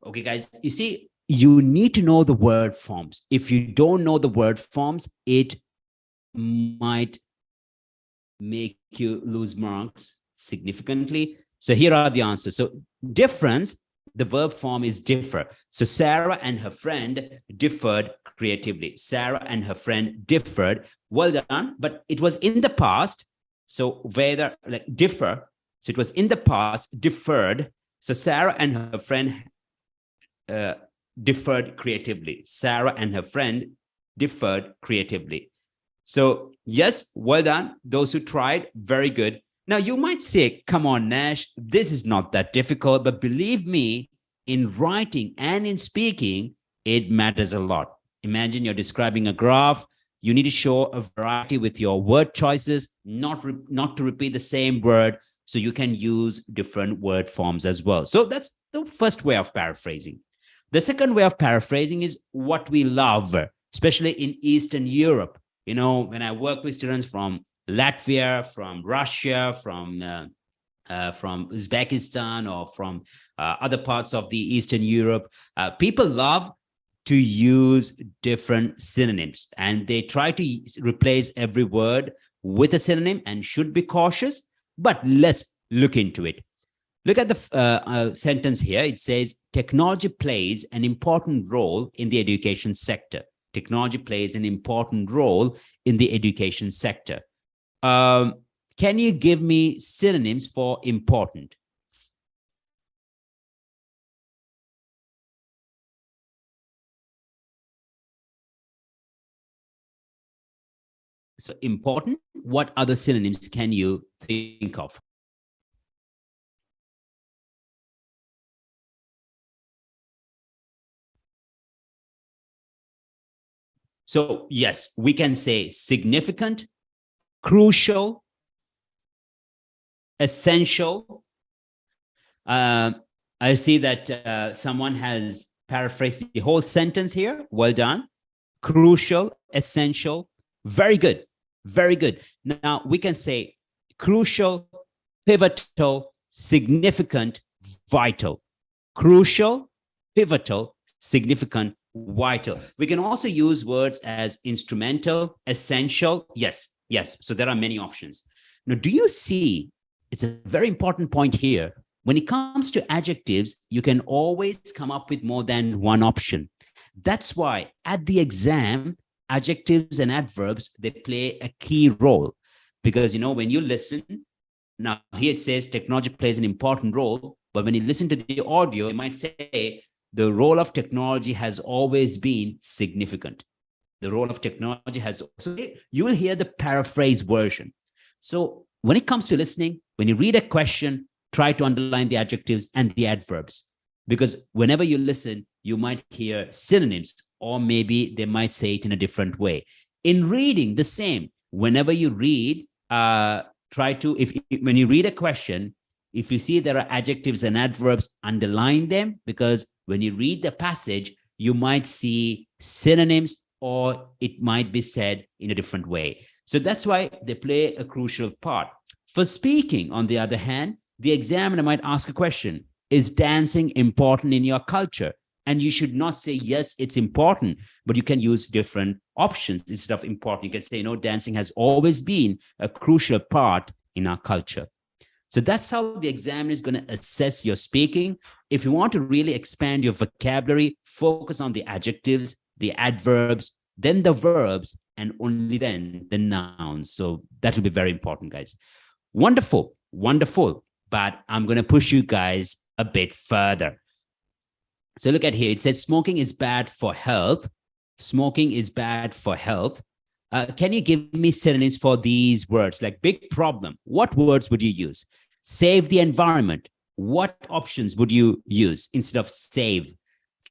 Okay, guys, you see, you need to know the word forms. If you don't know the word forms, it might make you lose marks significantly. So here are the answers. So difference, the verb form is differ. So Sarah and her friend differed creatively. Sarah and her friend differed. Well done. But it was in the past. So whether like differ. So it was in the past, differed. So Sarah and her friend differed creatively. Sarah and her friend differed creatively. So yes, well done. Those who tried, very good. Now you might say, come on, Nash, this is not that difficult, but believe me, in writing and in speaking, it matters a lot. Imagine you're describing a graph. You need to show a variety with your word choices, not to repeat the same word, so you can use different word forms as well. So that's the first way of paraphrasing. The second way of paraphrasing is what we love, especially in Eastern Europe. You know, when I work with students from Latvia, from Russia, from Uzbekistan, or from other parts of the Eastern Europe, people love to use different synonyms, and they try to replace every word with a synonym and should be cautious, but let's look into it. Look at the sentence here. It says, technology plays an important role in the education sector. Technology plays an important role in the education sector. Can you give me synonyms for important? So important, what other synonyms can you think of? So yes, we can say significant, crucial, essential. I see that someone has paraphrased the whole sentence here. Well done. Crucial, essential. Very good. Very good. Now we can say crucial, pivotal, significant, vital. Crucial, pivotal, significant, vital. We can also use words as instrumental, essential. Yes, yes. So there are many options. Now, do you see? It's a very important point here. When it comes to adjectives, you can always come up with more than one option. That's why at the exam, adjectives and adverbs, they play a key role. Because, you know, when you listen, now here it says technology plays an important role, but when you listen to the audio, it might say the role of technology has always been significant. The role of technology has, so you will hear the paraphrase version. So when it comes to listening, when you read a question, try to underline the adjectives and the adverbs, because whenever you listen, you might hear synonyms, or maybe they might say it in a different way. In reading, the same. whenever you read, try to, when you read a question, if you see there are adjectives and adverbs, underline them, because when you read the passage, you might see synonyms, or it might be said in a different way. So that's why they play a crucial part. For speaking, on the other hand, the examiner might ask a question: is dancing important in your culture? And you should not say, yes, it's important, but you can use different options instead of important. You can say, dancing has always been a crucial part in our culture. So that's how the examiner is going to assess your speaking. If you want to really expand your vocabulary, focus on the adjectives, the adverbs, then the verbs, and only then the nouns. So that will be very important, guys. Wonderful, wonderful. But I'm going to push you guys a bit further. So look at here. It says smoking is bad for health. Smoking is bad for health. Can you give me synonyms for these words? Like big problem. What words would you use? Save the environment. What options would you use instead of save?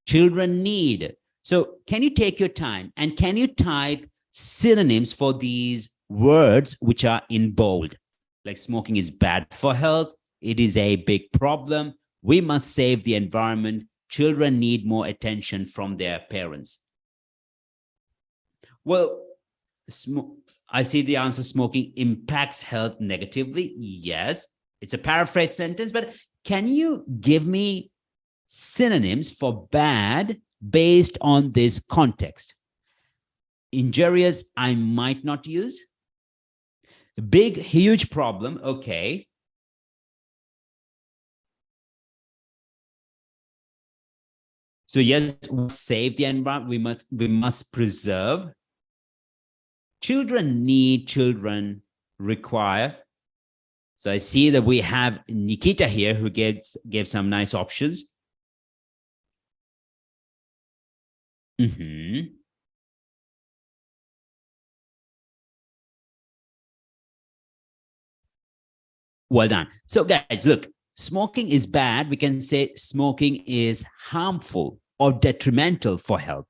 Children need. So can you take your time and can you type synonyms for these words which are in bold? Like smoking is bad for health. It is a big problem. We must save the environment. Children need more attention from their parents. Well, I see the answer: smoking impacts health negatively. Yes, it's a paraphrase sentence, but can you give me synonyms for bad based on this context? Injurious, I might not use. Big, huge problem, okay. So yes, save the environment. We must preserve. Children need, children require. So I see that we have Nikita here who gave some nice options. Well done. So guys, look, smoking is bad. We can say smoking is harmful or detrimental for health.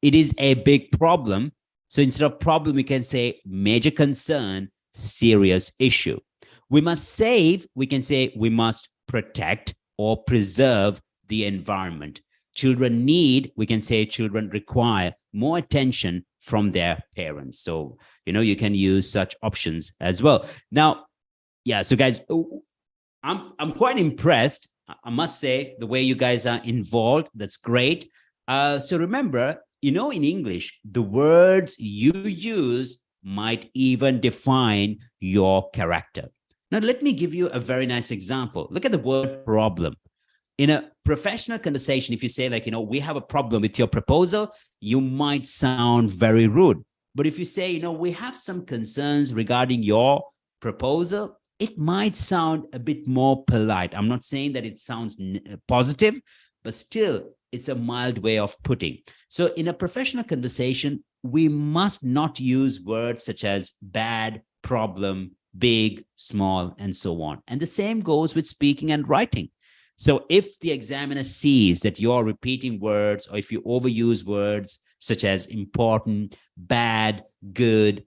It is a big problem. So instead of problem, we can say major concern, serious issue. We must save, we can say we must protect or preserve the environment. Children need, we can say children require more attention from their parents. So, you can use such options as well. Now, yeah, so guys, I'm quite impressed. I must say, the way you guys are involved, that's great. So remember, in English, the words you use might even define your character. Now, let me give you a very nice example. Look at the word problem. In a professional conversation, if you say we have a problem with your proposal, you might sound very rude. But if you say, we have some concerns regarding your proposal, it might sound a bit more polite. I'm not saying that it sounds positive, but still it's a mild way of putting. So in a professional conversation, we must not use words such as bad, problem, big, small, and so on. And the same goes with speaking and writing. So if the examiner sees that you're repeating words, or if you overuse words such as important, bad, good,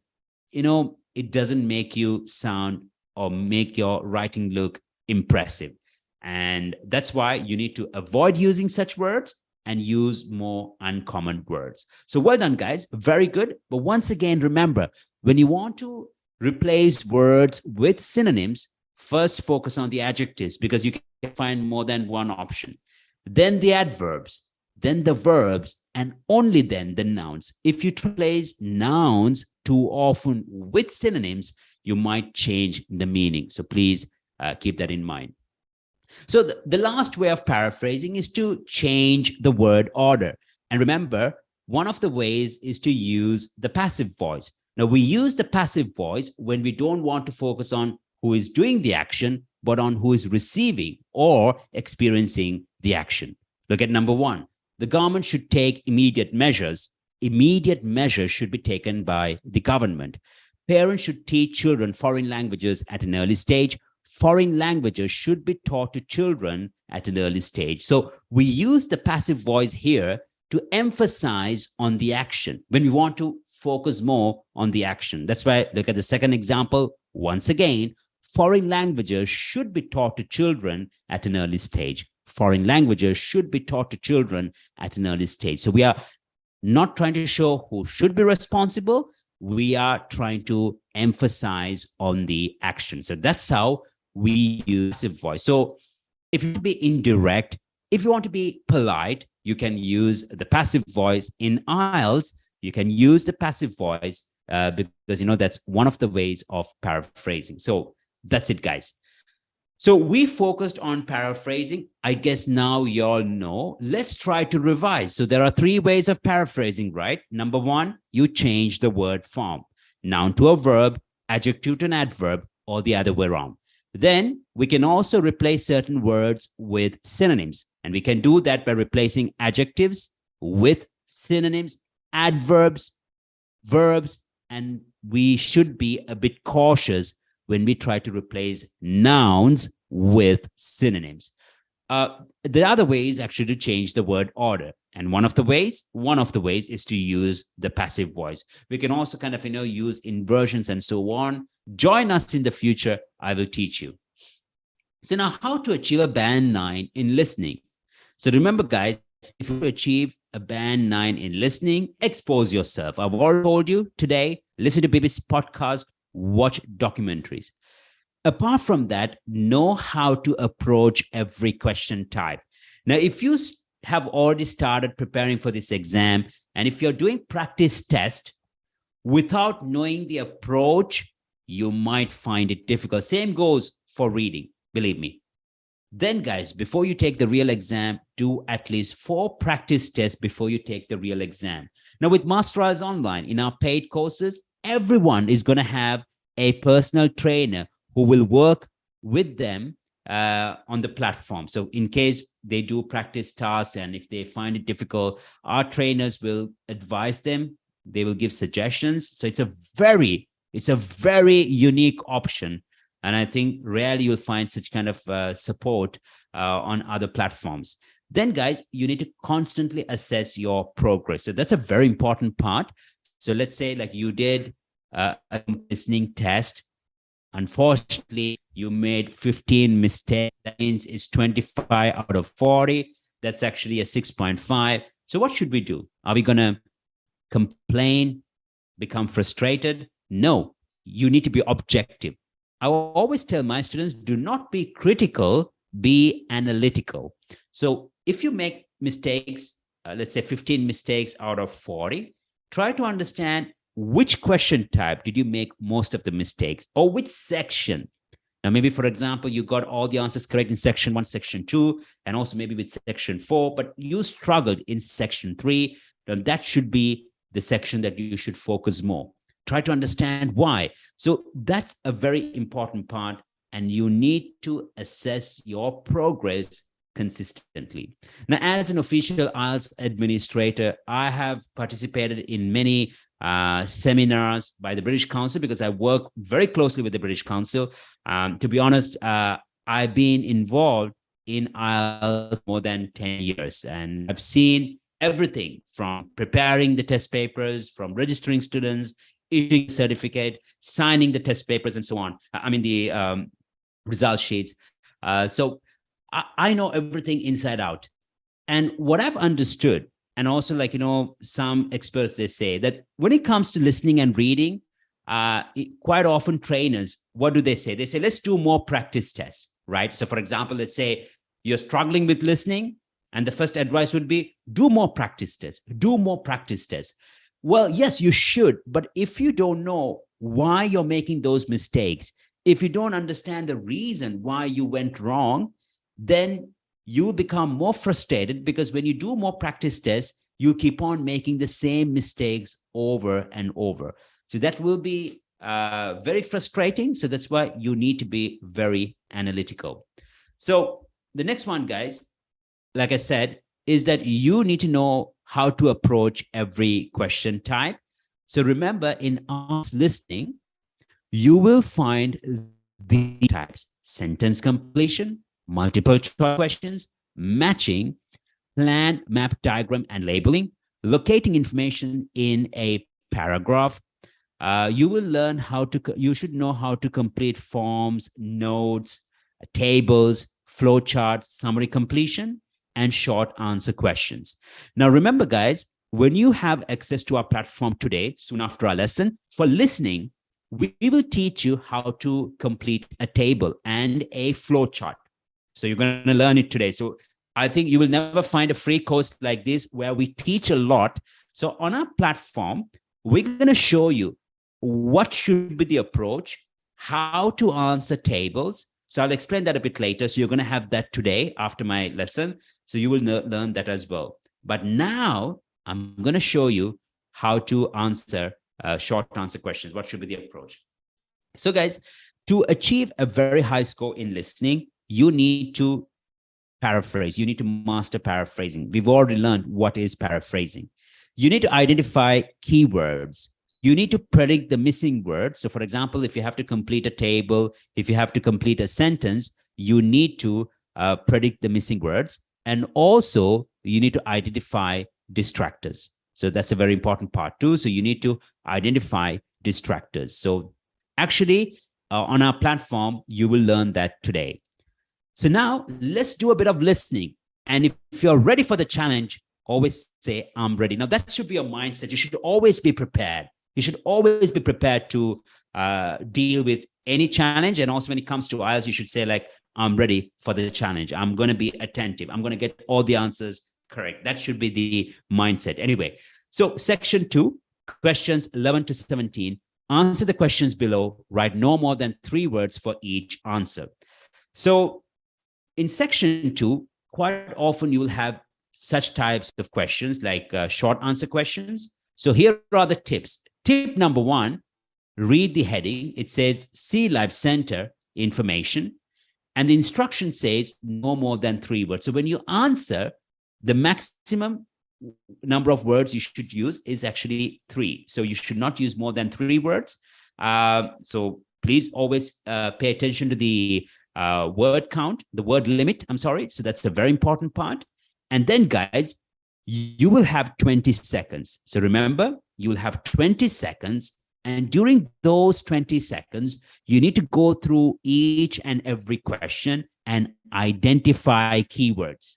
it doesn't make you sound or make your writing look impressive. And that's why you need to avoid using such words and use more uncommon words. So well done, guys. Very good. But once again, remember, when you want to replace words with synonyms, first focus on the adjectives, because you can find more than one option. Then the adverbs, then the verbs, and only then the nouns. If you replace nouns too often with synonyms, you might change the meaning. So please keep that in mind. So the last way of paraphrasing is to change the word order. And remember, one of the ways is to use the passive voice. Now, we use the passive voice when we don't want to focus on who is doing the action, but on who is receiving or experiencing the action. Look at number 1. The government should take immediate measures. Immediate measures should be taken by the government. Parents should teach children foreign languages at an early stage. Foreign languages should be taught to children at an early stage. So we use the passive voice here to emphasize on the action when we want to focus more on the action. That's why look at the second example. Once again, foreign languages should be taught to children at an early stage. Foreign languages should be taught to children at an early stage. So we are not trying to show who should be responsible. We are trying to emphasize on the action. So that's how we use passive voice. So if you want to be indirect, if you want to be polite, you can use the passive voice. In IELTS, you can use the passive voice because, that's one of the ways of paraphrasing. So that's it, guys. So we focused on paraphrasing. I guess now you all know. Let's try to revise. So there are 3 ways of paraphrasing, right? Number 1, you change the word form. Noun to a verb, adjective to an adverb, or the other way around. Then we can also replace certain words with synonyms. And we can do that by replacing adjectives with synonyms, adverbs, verbs, and we should be a bit cautious when we try to replace nouns with synonyms. The other way is actually to change the word order. And one of the ways is to use the passive voice. We can also kind of, use inversions and so on. Join us in the future. I will teach you. So now how to achieve a band 9 in listening. So remember, guys, if you achieve a band 9 in listening, expose yourself. I've already told you today, listen to BBC podcast, watch documentaries. Apart from that, know how to approach every question type. Now, if you have already started preparing for this exam, and if you're doing practice test without knowing the approach, you might find it difficult. Same goes for reading, believe me. Then, guys, before you take the real exam, do at least 4 practice tests before you take the real exam. Now, with Master IELTS Online, in our paid courses, everyone is going to have a personal trainer who will work with them on the platform. So in case they do practice tasks and if they find it difficult, our trainers will advise them. They will give suggestions. So it's a very unique option. And I think rarely you'll find such kind of support on other platforms. Then, guys, you need to constantly assess your progress. So that's a very important part. So let's say like you did a listening test. Unfortunately, you made 15 mistakes. That means it's 25 out of 40. That's actually a 6.5. So what should we do? Are we going to complain, become frustrated? No, you need to be objective. I will always tell my students, do not be critical, be analytical. So if you make mistakes, let's say 15 mistakes out of 40, try to understand which question type did you make most of the mistakes, or which section. Now, maybe, for example, you got all the answers correct in section 1, section 2, and also maybe with section 4, but you struggled in section 3. Then that should be the section that you should focus more. Try to understand why. So that's a very important part, and you need to assess your progress consistently. Now, as an official IELTS administrator, I have participated in many seminars by the British Council because I work very closely with the British Council. To be honest, I've been involved in IELTS more than 10 years, and I've seen everything from preparing the test papers, from registering students, issuing a certificate, signing the test papers, and so on. I mean, the result sheets. So I know everything inside out. And what I've understood, and also like, some experts, they say that when it comes to listening and reading, quite often trainers, what do they say? They say, let's do more practice tests, right? So for example, let's say you're struggling with listening, and the first advice would be, do more practice tests, do more practice tests. Well, yes, you should. But if you don't know why you're making those mistakes, if you don't understand the reason why you went wrong, then you become more frustrated, because when you do more practice tests, you keep on making the same mistakes over and over. So that will be very frustrating. So that's why you need to be very analytical. So the next one, guys, like I said, is that you need to know how to approach every question type. So remember, in IELTS listening, you will find the types: sentence completion, multiple choice questions, matching, plan, map, diagram, and labeling, locating information in a paragraph. You will learn you should know how to complete forms, notes, tables, flowcharts, summary completion, and short answer questions. Now, remember, guys, when you have access to our platform today, soon after our lesson, for listening, we will teach you how to complete a table and a flowchart. So you're going to learn it today. So I think you will never find a free course like this where we teach a lot. So on our platform, we're going to show you what should be the approach, how to answer tables. So I'll explain that a bit later. So you're going to have that today after my lesson. So you will learn that as well. But now I'm going to show you how to answer short answer questions. What should be the approach? So guys, to achieve a very high score in listening, you need to paraphrase. You need to master paraphrasing. We've already learned what is paraphrasing. You need to identify keywords. You need to predict the missing words. So for example, if you have to complete a table, if you have to complete a sentence, you need to predict the missing words. And also you need to identify distractors. So that's a very important part too. So you need to identify distractors. So actually on our platform, you will learn that today. So now let's do a bit of listening. And if you're ready for the challenge, always say, I'm ready. Now that should be your mindset. You should always be prepared. You should always be prepared to deal with any challenge. And also when it comes to IELTS, you should say like, I'm ready for the challenge. I'm going to be attentive. I'm going to get all the answers correct. That should be the mindset. Anyway, so section 2, questions 11 to 17. Answer the questions below. Write no more than 3 words for each answer. So in section 2, quite often you will have such types of questions like short answer questions. So here are the tips. Tip number 1, read the heading. It says Sea Life Center information. And the instruction says no more than 3 words. So when you answer, the maximum number of words you should use is actually 3. So you should not use more than 3 words. So please always pay attention to the word count, the word limit. I'm sorry. So that's a very important part. And then, guys, you will have 20 seconds. So remember, you will have 20 seconds. And during those 20 seconds, you need to go through each and every question and identify keywords.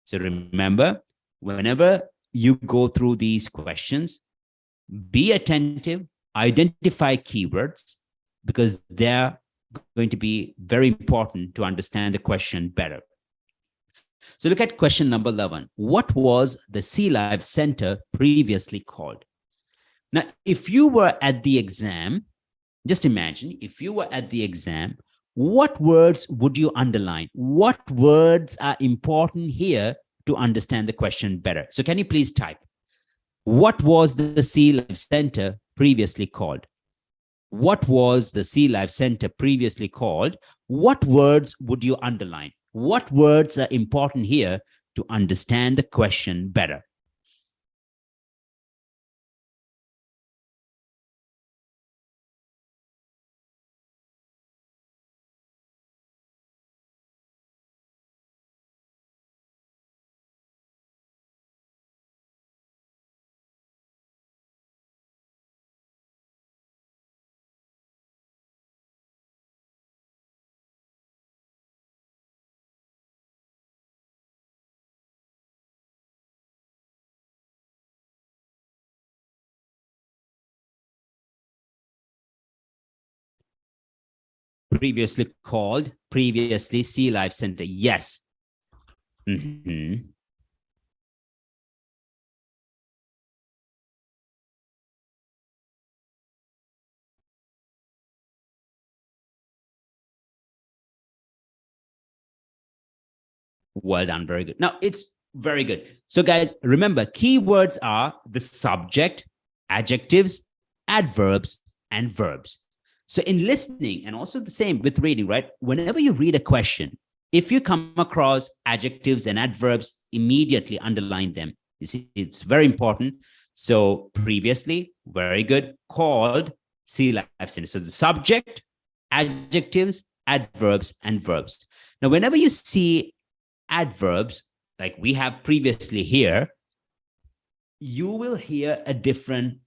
So remember, whenever you go through these questions, be attentive, identify keywords, because they're going to be very important to understand the question better. So look at question number 11. What was the Sea Life Center previously called? Now, if you were at the exam, just imagine if you were at the exam, what words would you underline? What words are important here to understand the question better? So can you please type, what was the Sea Life Center previously called? What was the Sea Life Center previously called? What words would you underline? What words are important here to understand the question better? Previously called, previously Sea Life Center. Yes. Well done. Very good. Now it's very good. So guys, remember, keywords are the subject, adjectives, adverbs, and verbs. So in listening, and also the same with reading, right? Whenever you read a question, if you come across adjectives and adverbs, immediately underline them. You see, it's very important. So previously, very good. Called, Sea Life Center. So the subject, adjectives, adverbs, and verbs. Now, whenever you see adverbs, like we have previously here, you will hear a different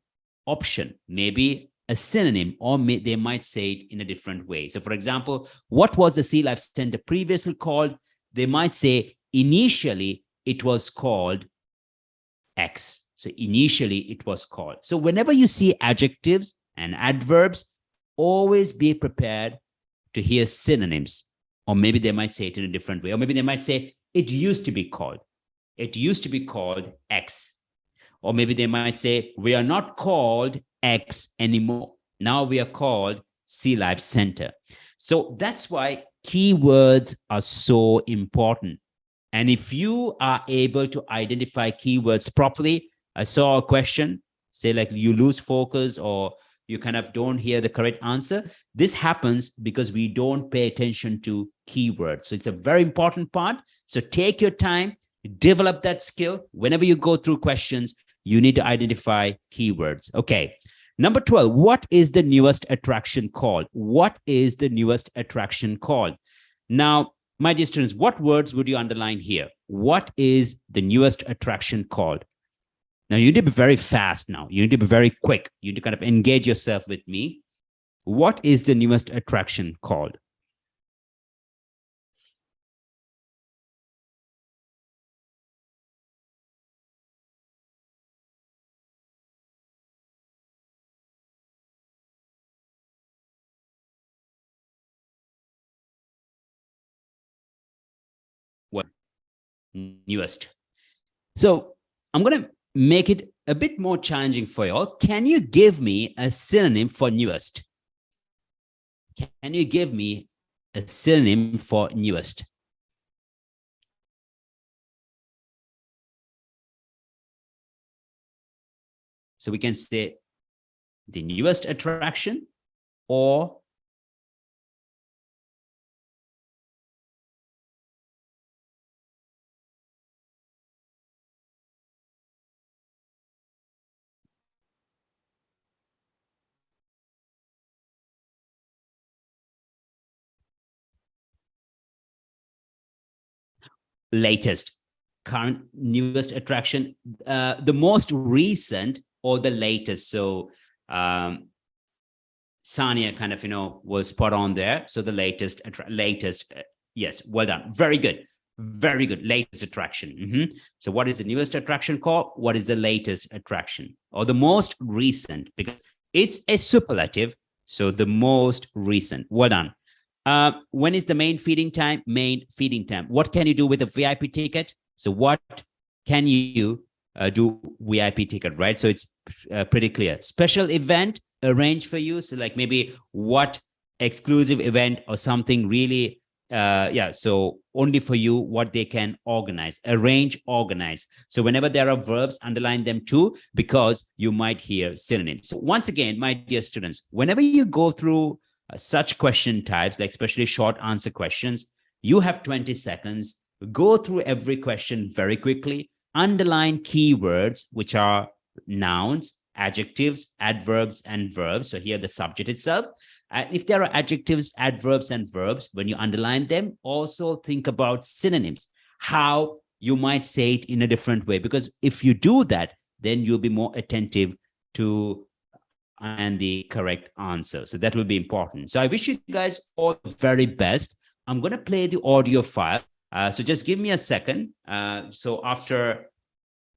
option, maybe a synonym, or they might say it in a different way. So for example, what was the Sea Life Center previously called? They might say initially it was called X. So initially it was called. So whenever you see adjectives and adverbs, always be prepared to hear synonyms. Or maybe they might say it in a different way. Or maybe they might say, it used to be called. It used to be called X. Or maybe they might say, we are not called X anymore. Now we are called Sea Life Center. So that's why keywords are so important. And if you are able to identify keywords properly, I saw a question, say like you lose focus or you kind of don't hear the correct answer. This happens because we don't pay attention to keywords. So it's a very important part. So take your time, develop that skill. Whenever you go through questions, you need to identify keywords. Okay. Number 12, what is the newest attraction called? What is the newest attraction called? Now, my dear students, what words would you underline here? What is the newest attraction called? Now, you need to be very fast now. You need to be very quick. You need to kind of engage yourself with me. What is the newest attraction called? What? Newest. So I'm going to make it a bit more challenging for you all. Can you give me a synonym for newest? Can you give me a synonym for newest? So we can say the newest attraction or latest, current, newest attraction, the most recent or the latest. So Sania kind of, was spot on there. So the latest, yes, well done. Very good. Very good. Latest attraction. So what is the newest attraction called? What is the latest attraction or the most recent? Because it's a superlative. So the most recent. Well done. When is the main feeding time? Main feeding time. What can you do with a VIP ticket? So what can you do VIP ticket, right? So it's pretty clear. Special event arranged for you. So like maybe what exclusive event or something really, so only for you, what they can organize, arrange, organize. So whenever there are verbs, underline them too, because you might hear synonyms. So once again, my dear students, whenever you go through such question types, like especially short answer questions, you have 20 seconds. Go through every question very quickly. Underline keywords, which are nouns, adjectives, adverbs, and verbs. So here the subject itself. If there are adjectives, adverbs, and verbs, when you underline them, also think about synonyms, how you might say it in a different way. Because if you do that, then you'll be more attentive to and the correct answer. So that will be important. So I wish you guys all the very best. I'm going to play the audio file. So just give me a second. So after a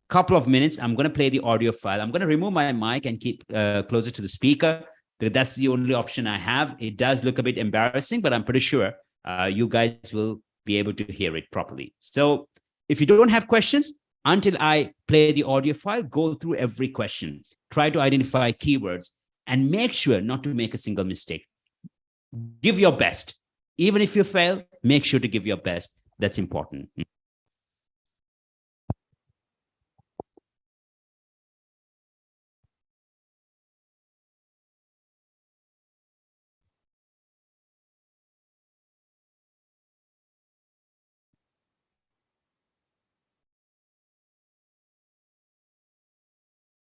couple of minutes, I'm going to play the audio file. I'm going to remove my mic and keep closer to the speaker, because that's the only option I have. It does look a bit embarrassing, but I'm pretty sure you guys will be able to hear it properly. So if you don't have questions, until I play the audio file, go through every question. Try to identify keywords and make sure not to make a single mistake. Give your best. Even if you fail, make sure to give your best. That's important.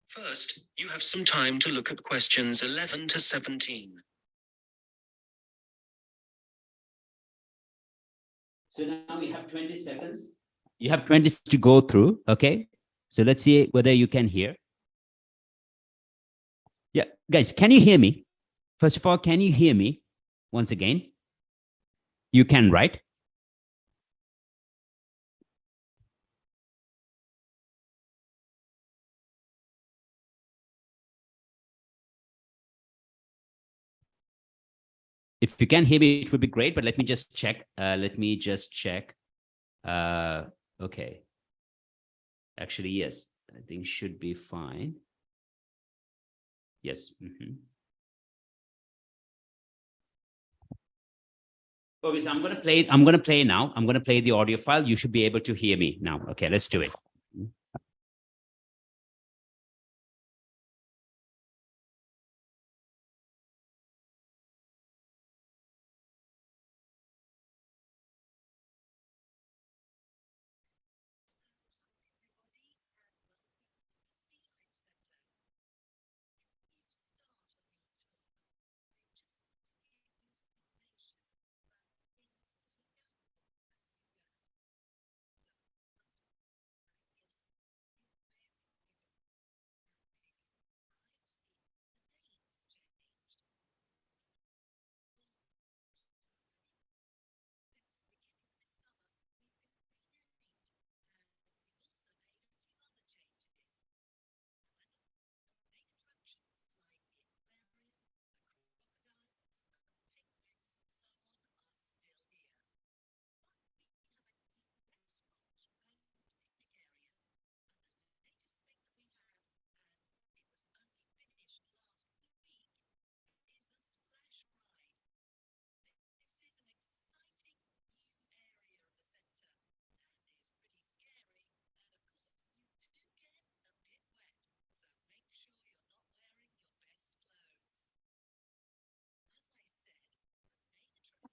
First, you have some time to look at questions 11 to 17. So now we have 20 seconds. You have 20 seconds to go through, okay? So let's see whether you can hear. Guys, can you hear me? First of all, can you hear me once again? You can, right? If you can hear me, it would be great, but let me just check. Okay. Actually, yes, I think should be fine. Yes. Okay, so I'm going to play now. I'm going to play the audio file. You should be able to hear me now. Okay, let's do it.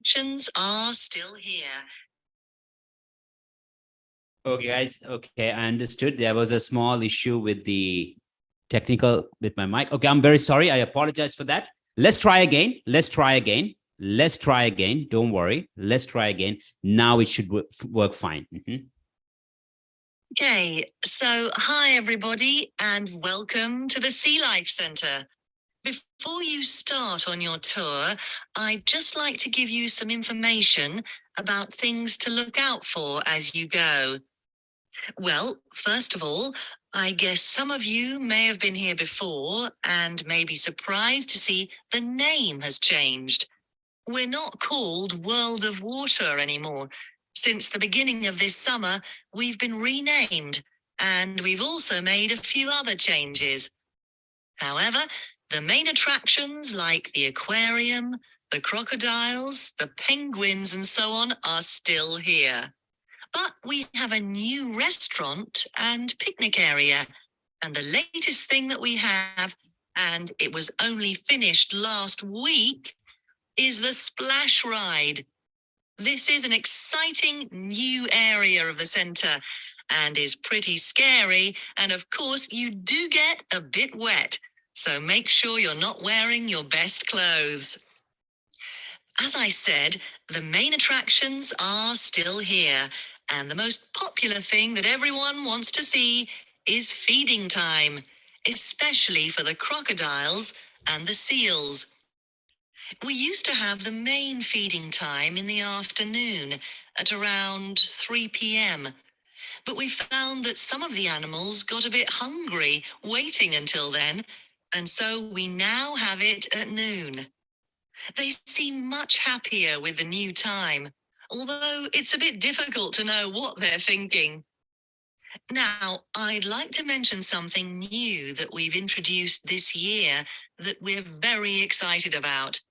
Options are still here. Okay, guys. Okay, I understood. There was a small issue with the with my mic. Okay, I'm very sorry. I apologize for that. Let's try again. Let's try again. Let's try again. Don't worry. Let's try again. Now it should work fine. Okay, so hi everybody and welcome to the Sea Life Centre. Before you start on your tour, I'd just like to give you some information about things to look out for as you go. Well, first of all, I guess some of you may have been here before and may be surprised to see the name has changed. We're not called World of Water anymore. Since the beginning of this summer, we've been renamed, and we've also made a few other changes. However, the main attractions like the aquarium, the crocodiles, the penguins, and so on are still here. But we have a new restaurant and picnic area. And the latest thing that we have, and it was only finished last week, is the Splash Ride. This is an exciting new area of the centre and is pretty scary. And of course, you do get a bit wet. So make sure you're not wearing your best clothes. As I said, the main attractions are still here. And the most popular thing that everyone wants to see is feeding time, especially for the crocodiles and the seals. We used to have the main feeding time in the afternoon at around 3 p.m. But we found that some of the animals got a bit hungry waiting until then, and so we now have it at noon. They seem much happier with the new time, although it's a bit difficult to know what they're thinking. Now, I'd like to mention something new that we've introduced this year that we're very excited about.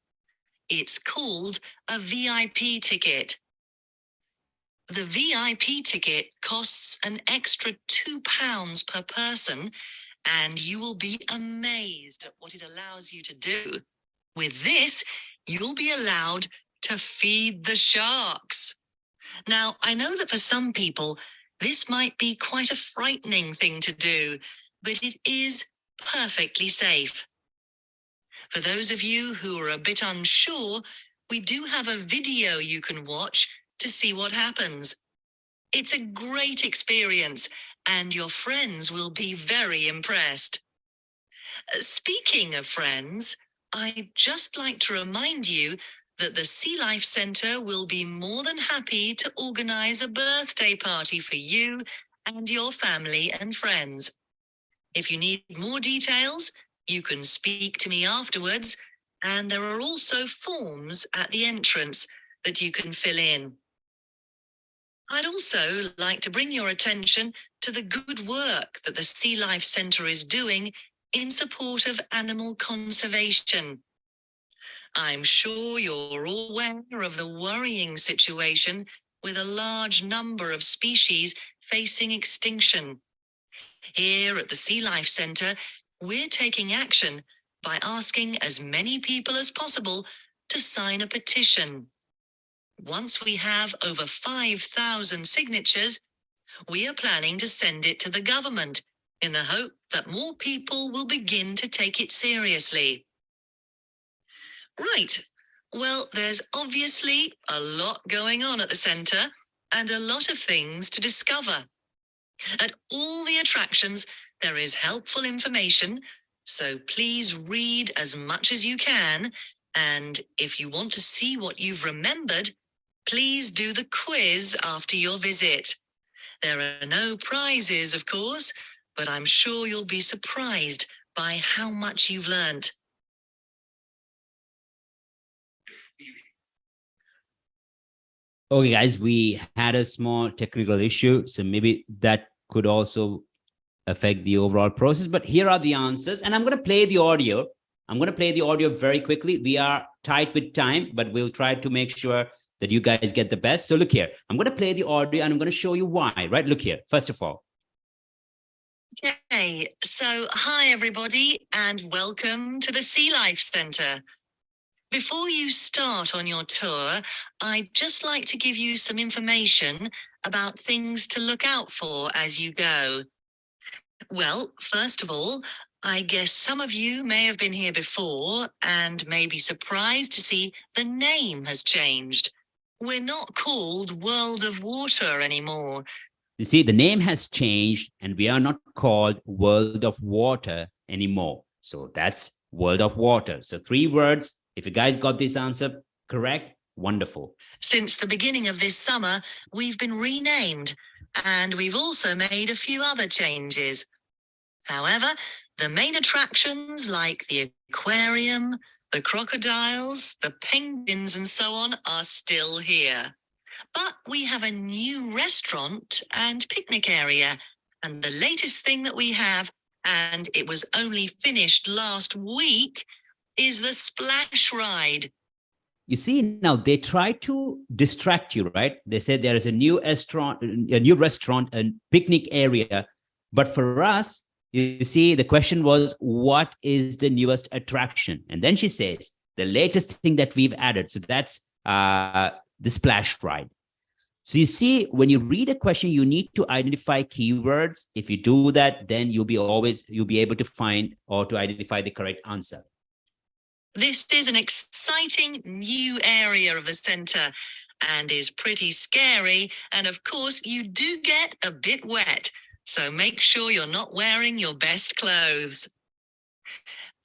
It's called a VIP ticket. The VIP ticket costs an extra £2 per person, and you will be amazed at what it allows you to do. With this, you'll be allowed to feed the sharks. Now, I know that for some people, this might be quite a frightening thing to do, but it is perfectly safe. For those of you who are a bit unsure, we do have a video you can watch to see what happens. It's a great experience, and your friends will be very impressed. Speaking of friends, I'd just like to remind you that the Sea Life Centre will be more than happy to organise a birthday party for you and your family and friends. If you need more details, you can speak to me afterwards, and there are also forms at the entrance that you can fill in. I'd also like to bring your attention to the good work that the Sea Life Centre is doing in support of animal conservation. I'm sure you're all aware of the worrying situation with a large number of species facing extinction. Here at the Sea Life Centre, we're taking action by asking as many people as possible to sign a petition. Once we have over 5,000 signatures, we are planning to send it to the government in the hope that more people will begin to take it seriously. Right. Well, there's obviously a lot going on at the centre and a lot of things to discover. At all the attractions, there is helpful information, so please read as much as you can. And if you want to see what you've remembered, please do the quiz after your visit. There are no prizes, of course, but I'm sure you'll be surprised by how much you've learnt. Okay, guys, we had a small technical issue, so maybe that could also affect the overall process. But here are the answers, and I'm going to play the audio. I'm going to play the audio very quickly. We are tight with time, but we'll try to make sure that you guys get the best. So look here, I'm going to play the audio and I'm going to show you why, right? Look here, first of all. Okay, so hi everybody and welcome to the Sea Life Centre. Before you start on your tour, I'd just like to give you some information about things to look out for as you go. Well, first of all, I guess some of you may have been here before and may be surprised to see the name has changed. We're not called World of Water anymore. You see, the name has changed and we are not called World of Water anymore. So that's World of Water. So 3 words. If you guys got this answer correct, wonderful. Since the beginning of this summer, we've been renamed and we've also made a few other changes. However, the main attractions like the aquarium, the crocodiles, the penguins and so on are still here. But we have a new restaurant and picnic area, and the latest thing that we have, and it was only finished last week, is the splash ride. You see, now they try to distract you, right? They said there is a new restaurant, and picnic area. But for us, you see, the question was, what is the newest attraction? And then she says, the latest thing that we've added. So that's the splash ride. So you see, when you read a question, you need to identify keywords. If you do that, then you'll be able to find or to identify the correct answer. This is an exciting new area of the centre and is pretty scary. And of course, you do get a bit wet. So make sure you're not wearing your best clothes.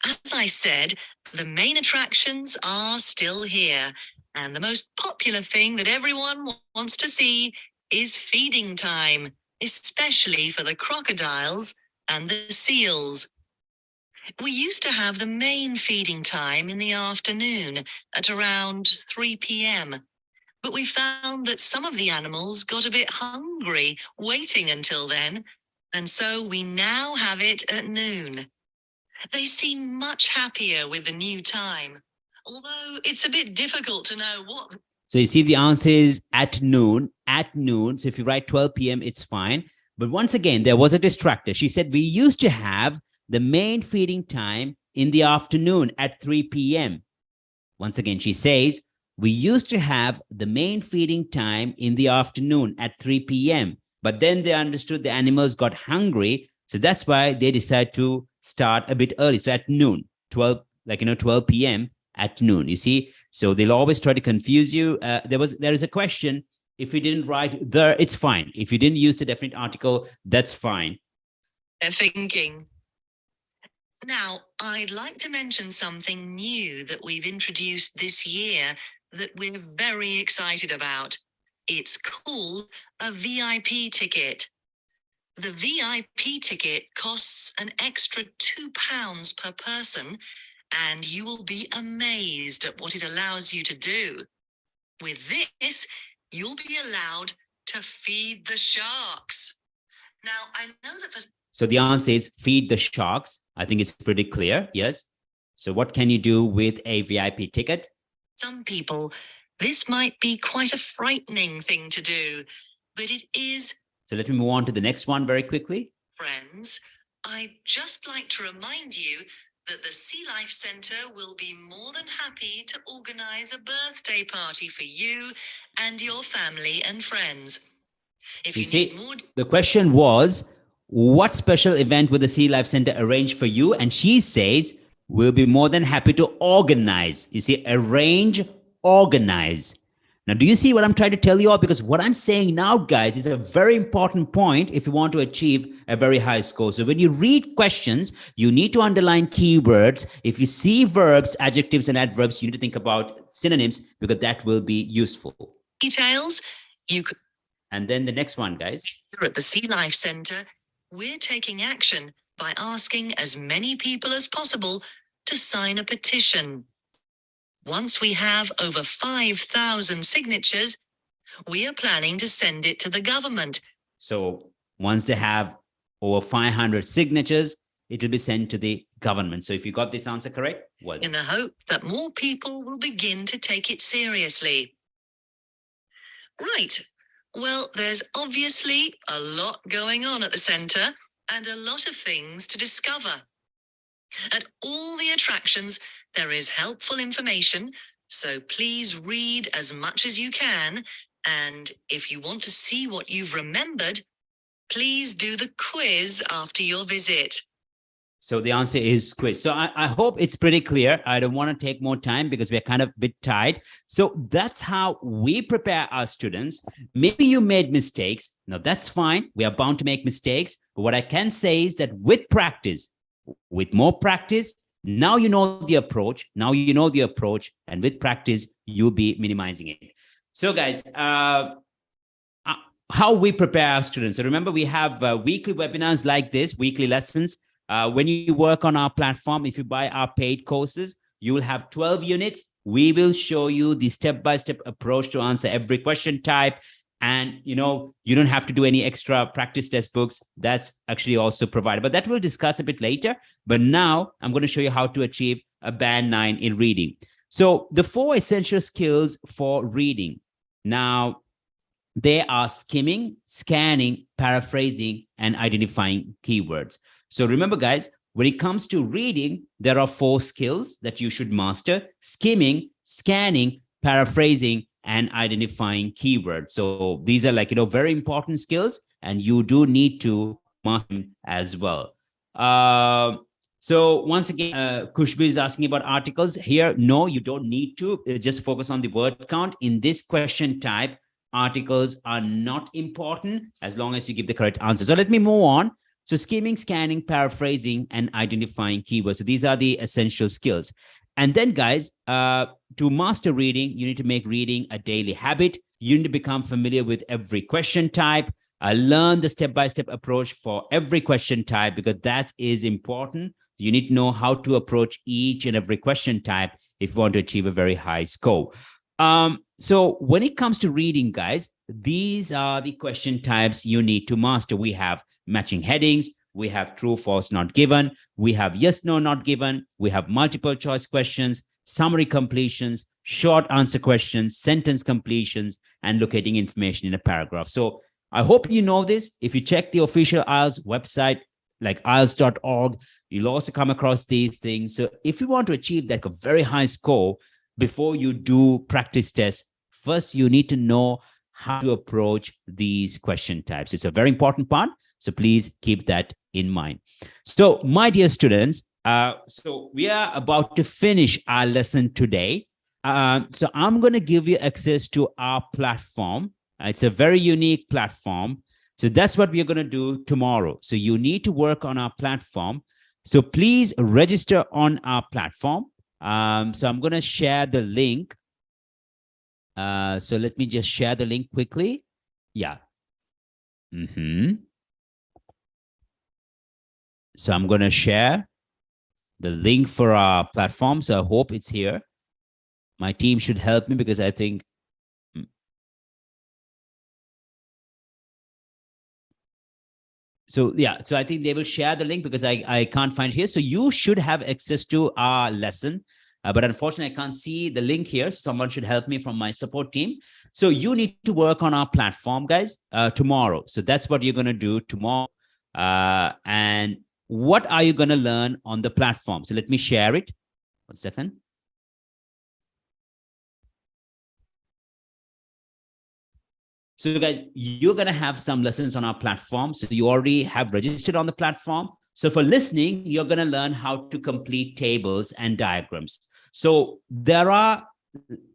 As I said, the main attractions are still here. And the most popular thing that everyone wants to see is feeding time, especially for the crocodiles and the seals. We used to have the main feeding time in the afternoon at around 3 p.m. But we found that some of the animals got a bit hungry waiting until then, and so we now have it at noon. They seem much happier with the new time, although it's a bit difficult to know what. So you see, the answer is at noon. So if you write 12 p.m., it's fine. But once again, there was a distractor. She said we used to have the main feeding time in the afternoon at 3 p.m. Once again, she says, we used to have the main feeding time in the afternoon at 3 p.m. But then they understood the animals got hungry. So that's why they decided to start a bit early. So at noon, 12 p.m. at noon, you see? So they'll always try to confuse you. There is a question. If you didn't write the, it's fine. If you didn't use the definite article, that's fine. They're thinking. Now, I'd like to mention something new that we've introduced this year that we're very excited about. It's called a VIP ticket. The VIP ticket costs an extra £2 per person, and you will be amazed at what it allows you to do. With this, you'll be allowed to feed the sharks. Now, I know that the So the answer is feed the sharks. I think it's pretty clear. Yes. So what can you do with a VIP ticket? some people, this might be quite a frightening thing to do, but it is. So let me move on to the next one very quickly. Friends, I'd just like to remind you that the Sea Life Centre will be more than happy to organise a birthday party for you and your family and friends. If You you see, need more, the question was, what special event will the Sea Life Center arrange for you? And she says, we'll be more than happy to organize. You see, arrange, organize. Now, do you see what I'm trying to tell you all? Because what I'm saying now, guys, is a very important point if you want to achieve a very high score. So when you read questions, you need to underline keywords. If you see verbs, adjectives, and adverbs, you need to think about synonyms because that will be useful. details, you could. And then the next one, guys. Here at the Sea Life Centre, we're taking action by asking as many people as possible to sign a petition. Once we have over 5,000 signatures, we are planning to send it to the government. So once they have over 500 signatures, it will be sent to the government. So if you got this answer correct, well In the hope that more people will begin to take it seriously. Right. Well, there's obviously a lot going on at the centre and a lot of things to discover. At all the attractions, there is helpful information, so please read as much as you can. And if you want to see what you've remembered, please do the quiz after your visit. So the answer is quiz. So I hope it's pretty clear. I don't want to take more time because we're kind of a bit tight. So that's how we prepare our students. Maybe you made mistakes. Now that's fine. We are bound to make mistakes. But what I can say is that with practice, with more practice, now you know the approach. Now you know the approach. And with practice, you'll be minimizing it. So guys, how we prepare our students. So remember, we have weekly webinars like this, weekly lessons. When you work on our platform, if you buy our paid courses, you will have 12 units. We will show you the step-by-step approach to answer every question type. And, you don't have to do any extra practice test books. That's actually also provided, but that we'll discuss a bit later. But now I'm going to show you how to achieve a band 9 in reading. So the 4 essential skills for reading. Now, they are skimming, scanning, paraphrasing, and identifying keywords. So remember, guys, when it comes to reading, there are 4 skills that you should master: skimming, scanning, paraphrasing, and identifying keywords. So these are very important skills, and you do need to master them as well. So once again, Kushbu is asking about articles here. No, you don't need to. Just focus on the word count. In this question type, articles are not important as long as you give the correct answer. So let me move on. So skimming, scanning, paraphrasing, and identifying keywords. So these are the essential skills. And then, guys, to master reading, you need to make reading a daily habit. You need to become familiar with every question type. Learn the step-by-step approach for every question type, because that is important. You need to know how to approach each and every question type if you want to achieve a very high score. So when it comes to reading, guys, these are the question types you need to master. We have matching headings. We have true, false, not given. We have yes, no, not given. We have multiple choice questions, summary completions, short answer questions, sentence completions, and locating information in a paragraph. So I hope you know this. If you check the official IELTS website, like IELTS.org, you'll also come across these things. So if you want to achieve a very high score, before you do practice tests, first you need to know how to approach these question types. It's a very important part. So please keep that in mind. So my dear students, so we are about to finish our lesson today. So I'm going to give you access to our platform. It's a very unique platform. So that's what we're going to do tomorrow. So you need to work on our platform. So please register on our platform. So I'm going to share the link. So let me just share the link quickly. Yeah. So I'm going to share the link for our platform. So I hope it's here. My team should help me because I think so. Yeah, so I think they will share the link because I can't find it here. So you should have access to our lesson, but unfortunately I can't see the link here. Someone should help me from my support team. So you need to work on our platform, guys, tomorrow. So that's what you're going to do tomorrow. And what are you going to learn on the platform? So let me share it. 1 second. So guys, you're going to have some lessons on our platform. So you already have registered on the platform. So for listening, you're going to learn how to complete tables and diagrams. So there are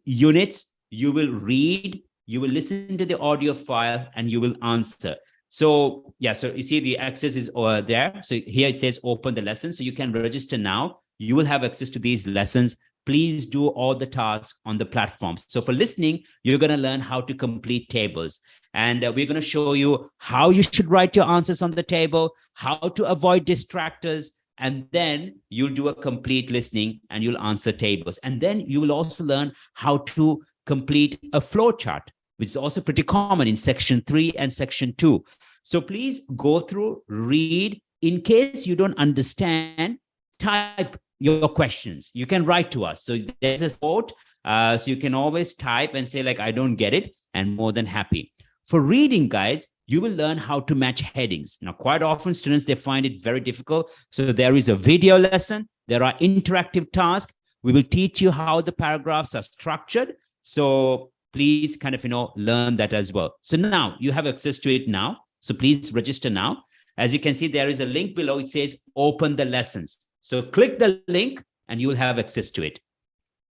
units you will read, you will listen to the audio file, and you will answer. So yeah, so you see the access is there. So here it says open the lesson. So you can register now. You will have access to these lessons. Please do all the tasks on the platform. So for listening, you're going to learn how to complete tables. And we're going to show you how you should write your answers on the table, how to avoid distractors, and then you'll do a complete listening and you'll answer tables. And then you will also learn how to complete a flow chart, which is also pretty common in section 3 and section 2. So please go through, read. In case you don't understand, type your questions. You can write to us. So there's a support. So you can always type and say like, I don't get it, and more than happy. For reading, guys, you will learn how to match headings. Now, quite often students, they find it very difficult. So there is a video lesson. There are interactive tasks. We will teach you how the paragraphs are structured. So please kind of, learn that as well. So now you have access to it now. So please register now. As you can see, there is a link below. It says open the lessons. So click the link and you will have access to it.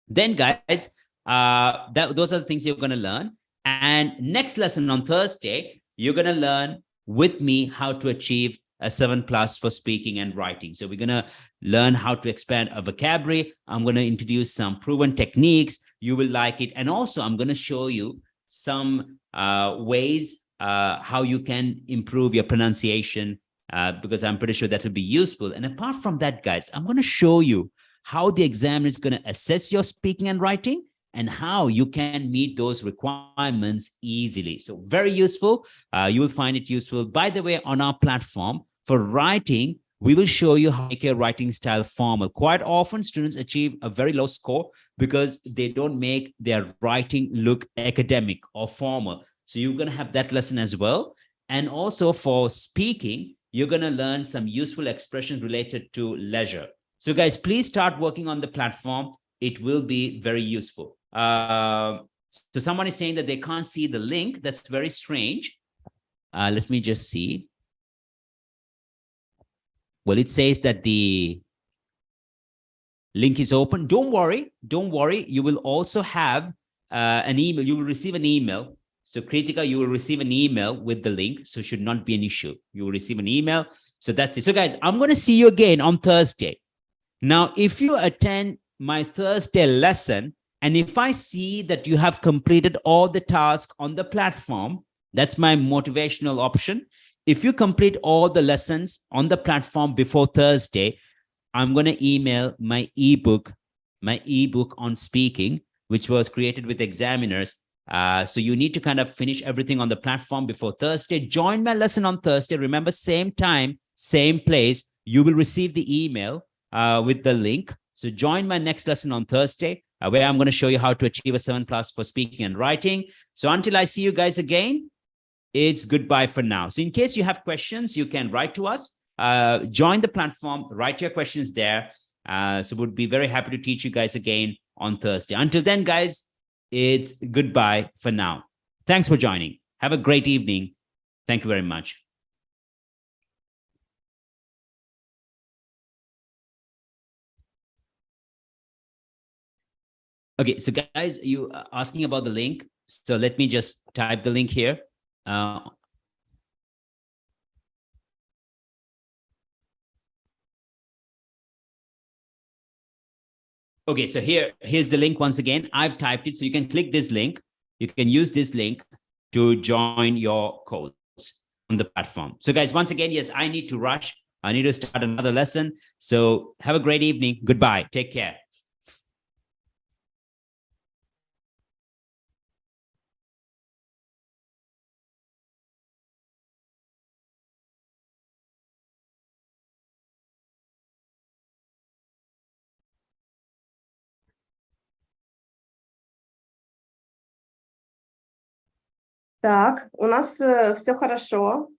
Then guys, those are the things you're going to learn. And next lesson on Thursday, you're going to learn with me how to achieve a 7+ for speaking and writing. So we're going to learn how to expand a vocabulary. I'm going to introduce some proven techniques. You will like it. And also I'm going to show you some ways how you can improve your pronunciation, because I'm pretty sure that will be useful. And apart from that, guys, I'm going to show you how the examiner is going to assess your speaking and writing and how you can meet those requirements easily. So very useful. You will find it useful. By the way, on our platform for writing, we will show you how to make your writing style formal. Quite often, students achieve a very low score because they don't make their writing look academic or formal. So you're going to have that lesson as well. And also for speaking, you're going to learn some useful expressions related to leisure. So guys, please start working on the platform. It will be very useful. So someone is saying that they can't see the link. That's very strange. Let me just see. Well, it says that the link is open. Don't worry. Don't worry. You will also have an email. You will receive an email. So Kritika, you will receive an email with the link. So it should not be an issue. You will receive an email. So that's it. So guys, I'm going to see you again on Thursday. Now, if you attend my Thursday lesson, and if I see that you have completed all the tasks on the platform, that's my motivational option. If you complete all the lessons on the platform before Thursday, I'm going to email my ebook on speaking, which was created with examiners. So you need to kind of finish everything on the platform before Thursday. Join my lesson on Thursday. Remember, same time, same place. You will receive the email with the link. So join my next lesson on Thursday, where I'm going to show you how to achieve a 7+ for speaking and writing. So until I see you guys again, it's goodbye for now. So in case you have questions, you can write to us. Join the platform, write your questions there. So we'd be very happy to teach you guys again on Thursday. Until then, guys, it's goodbye for now. Thanks for joining. Have a great evening. Thank you very much. Okay, so guys, you are asking about the link. So let me just type the link here. Okay, so here's the link once again. I've typed it, so you can click this link. You can use this link to join your course on the platform. So guys, once again, yes, I need to rush. I need to start another lesson. So have a great evening. Goodbye. Take care. Так, у нас все хорошо.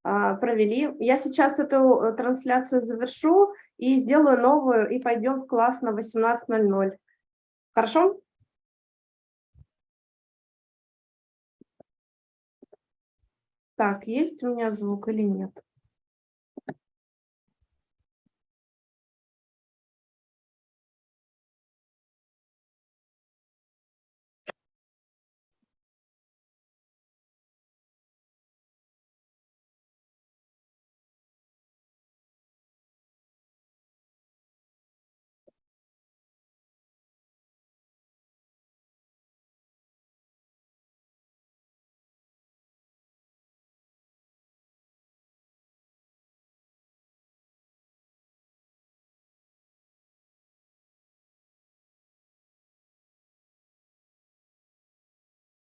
Провели. Я сейчас эту трансляцию завершу и сделаю новую, и пойдем в класс на 18:00. Хорошо? Так, есть у меня звук или нет?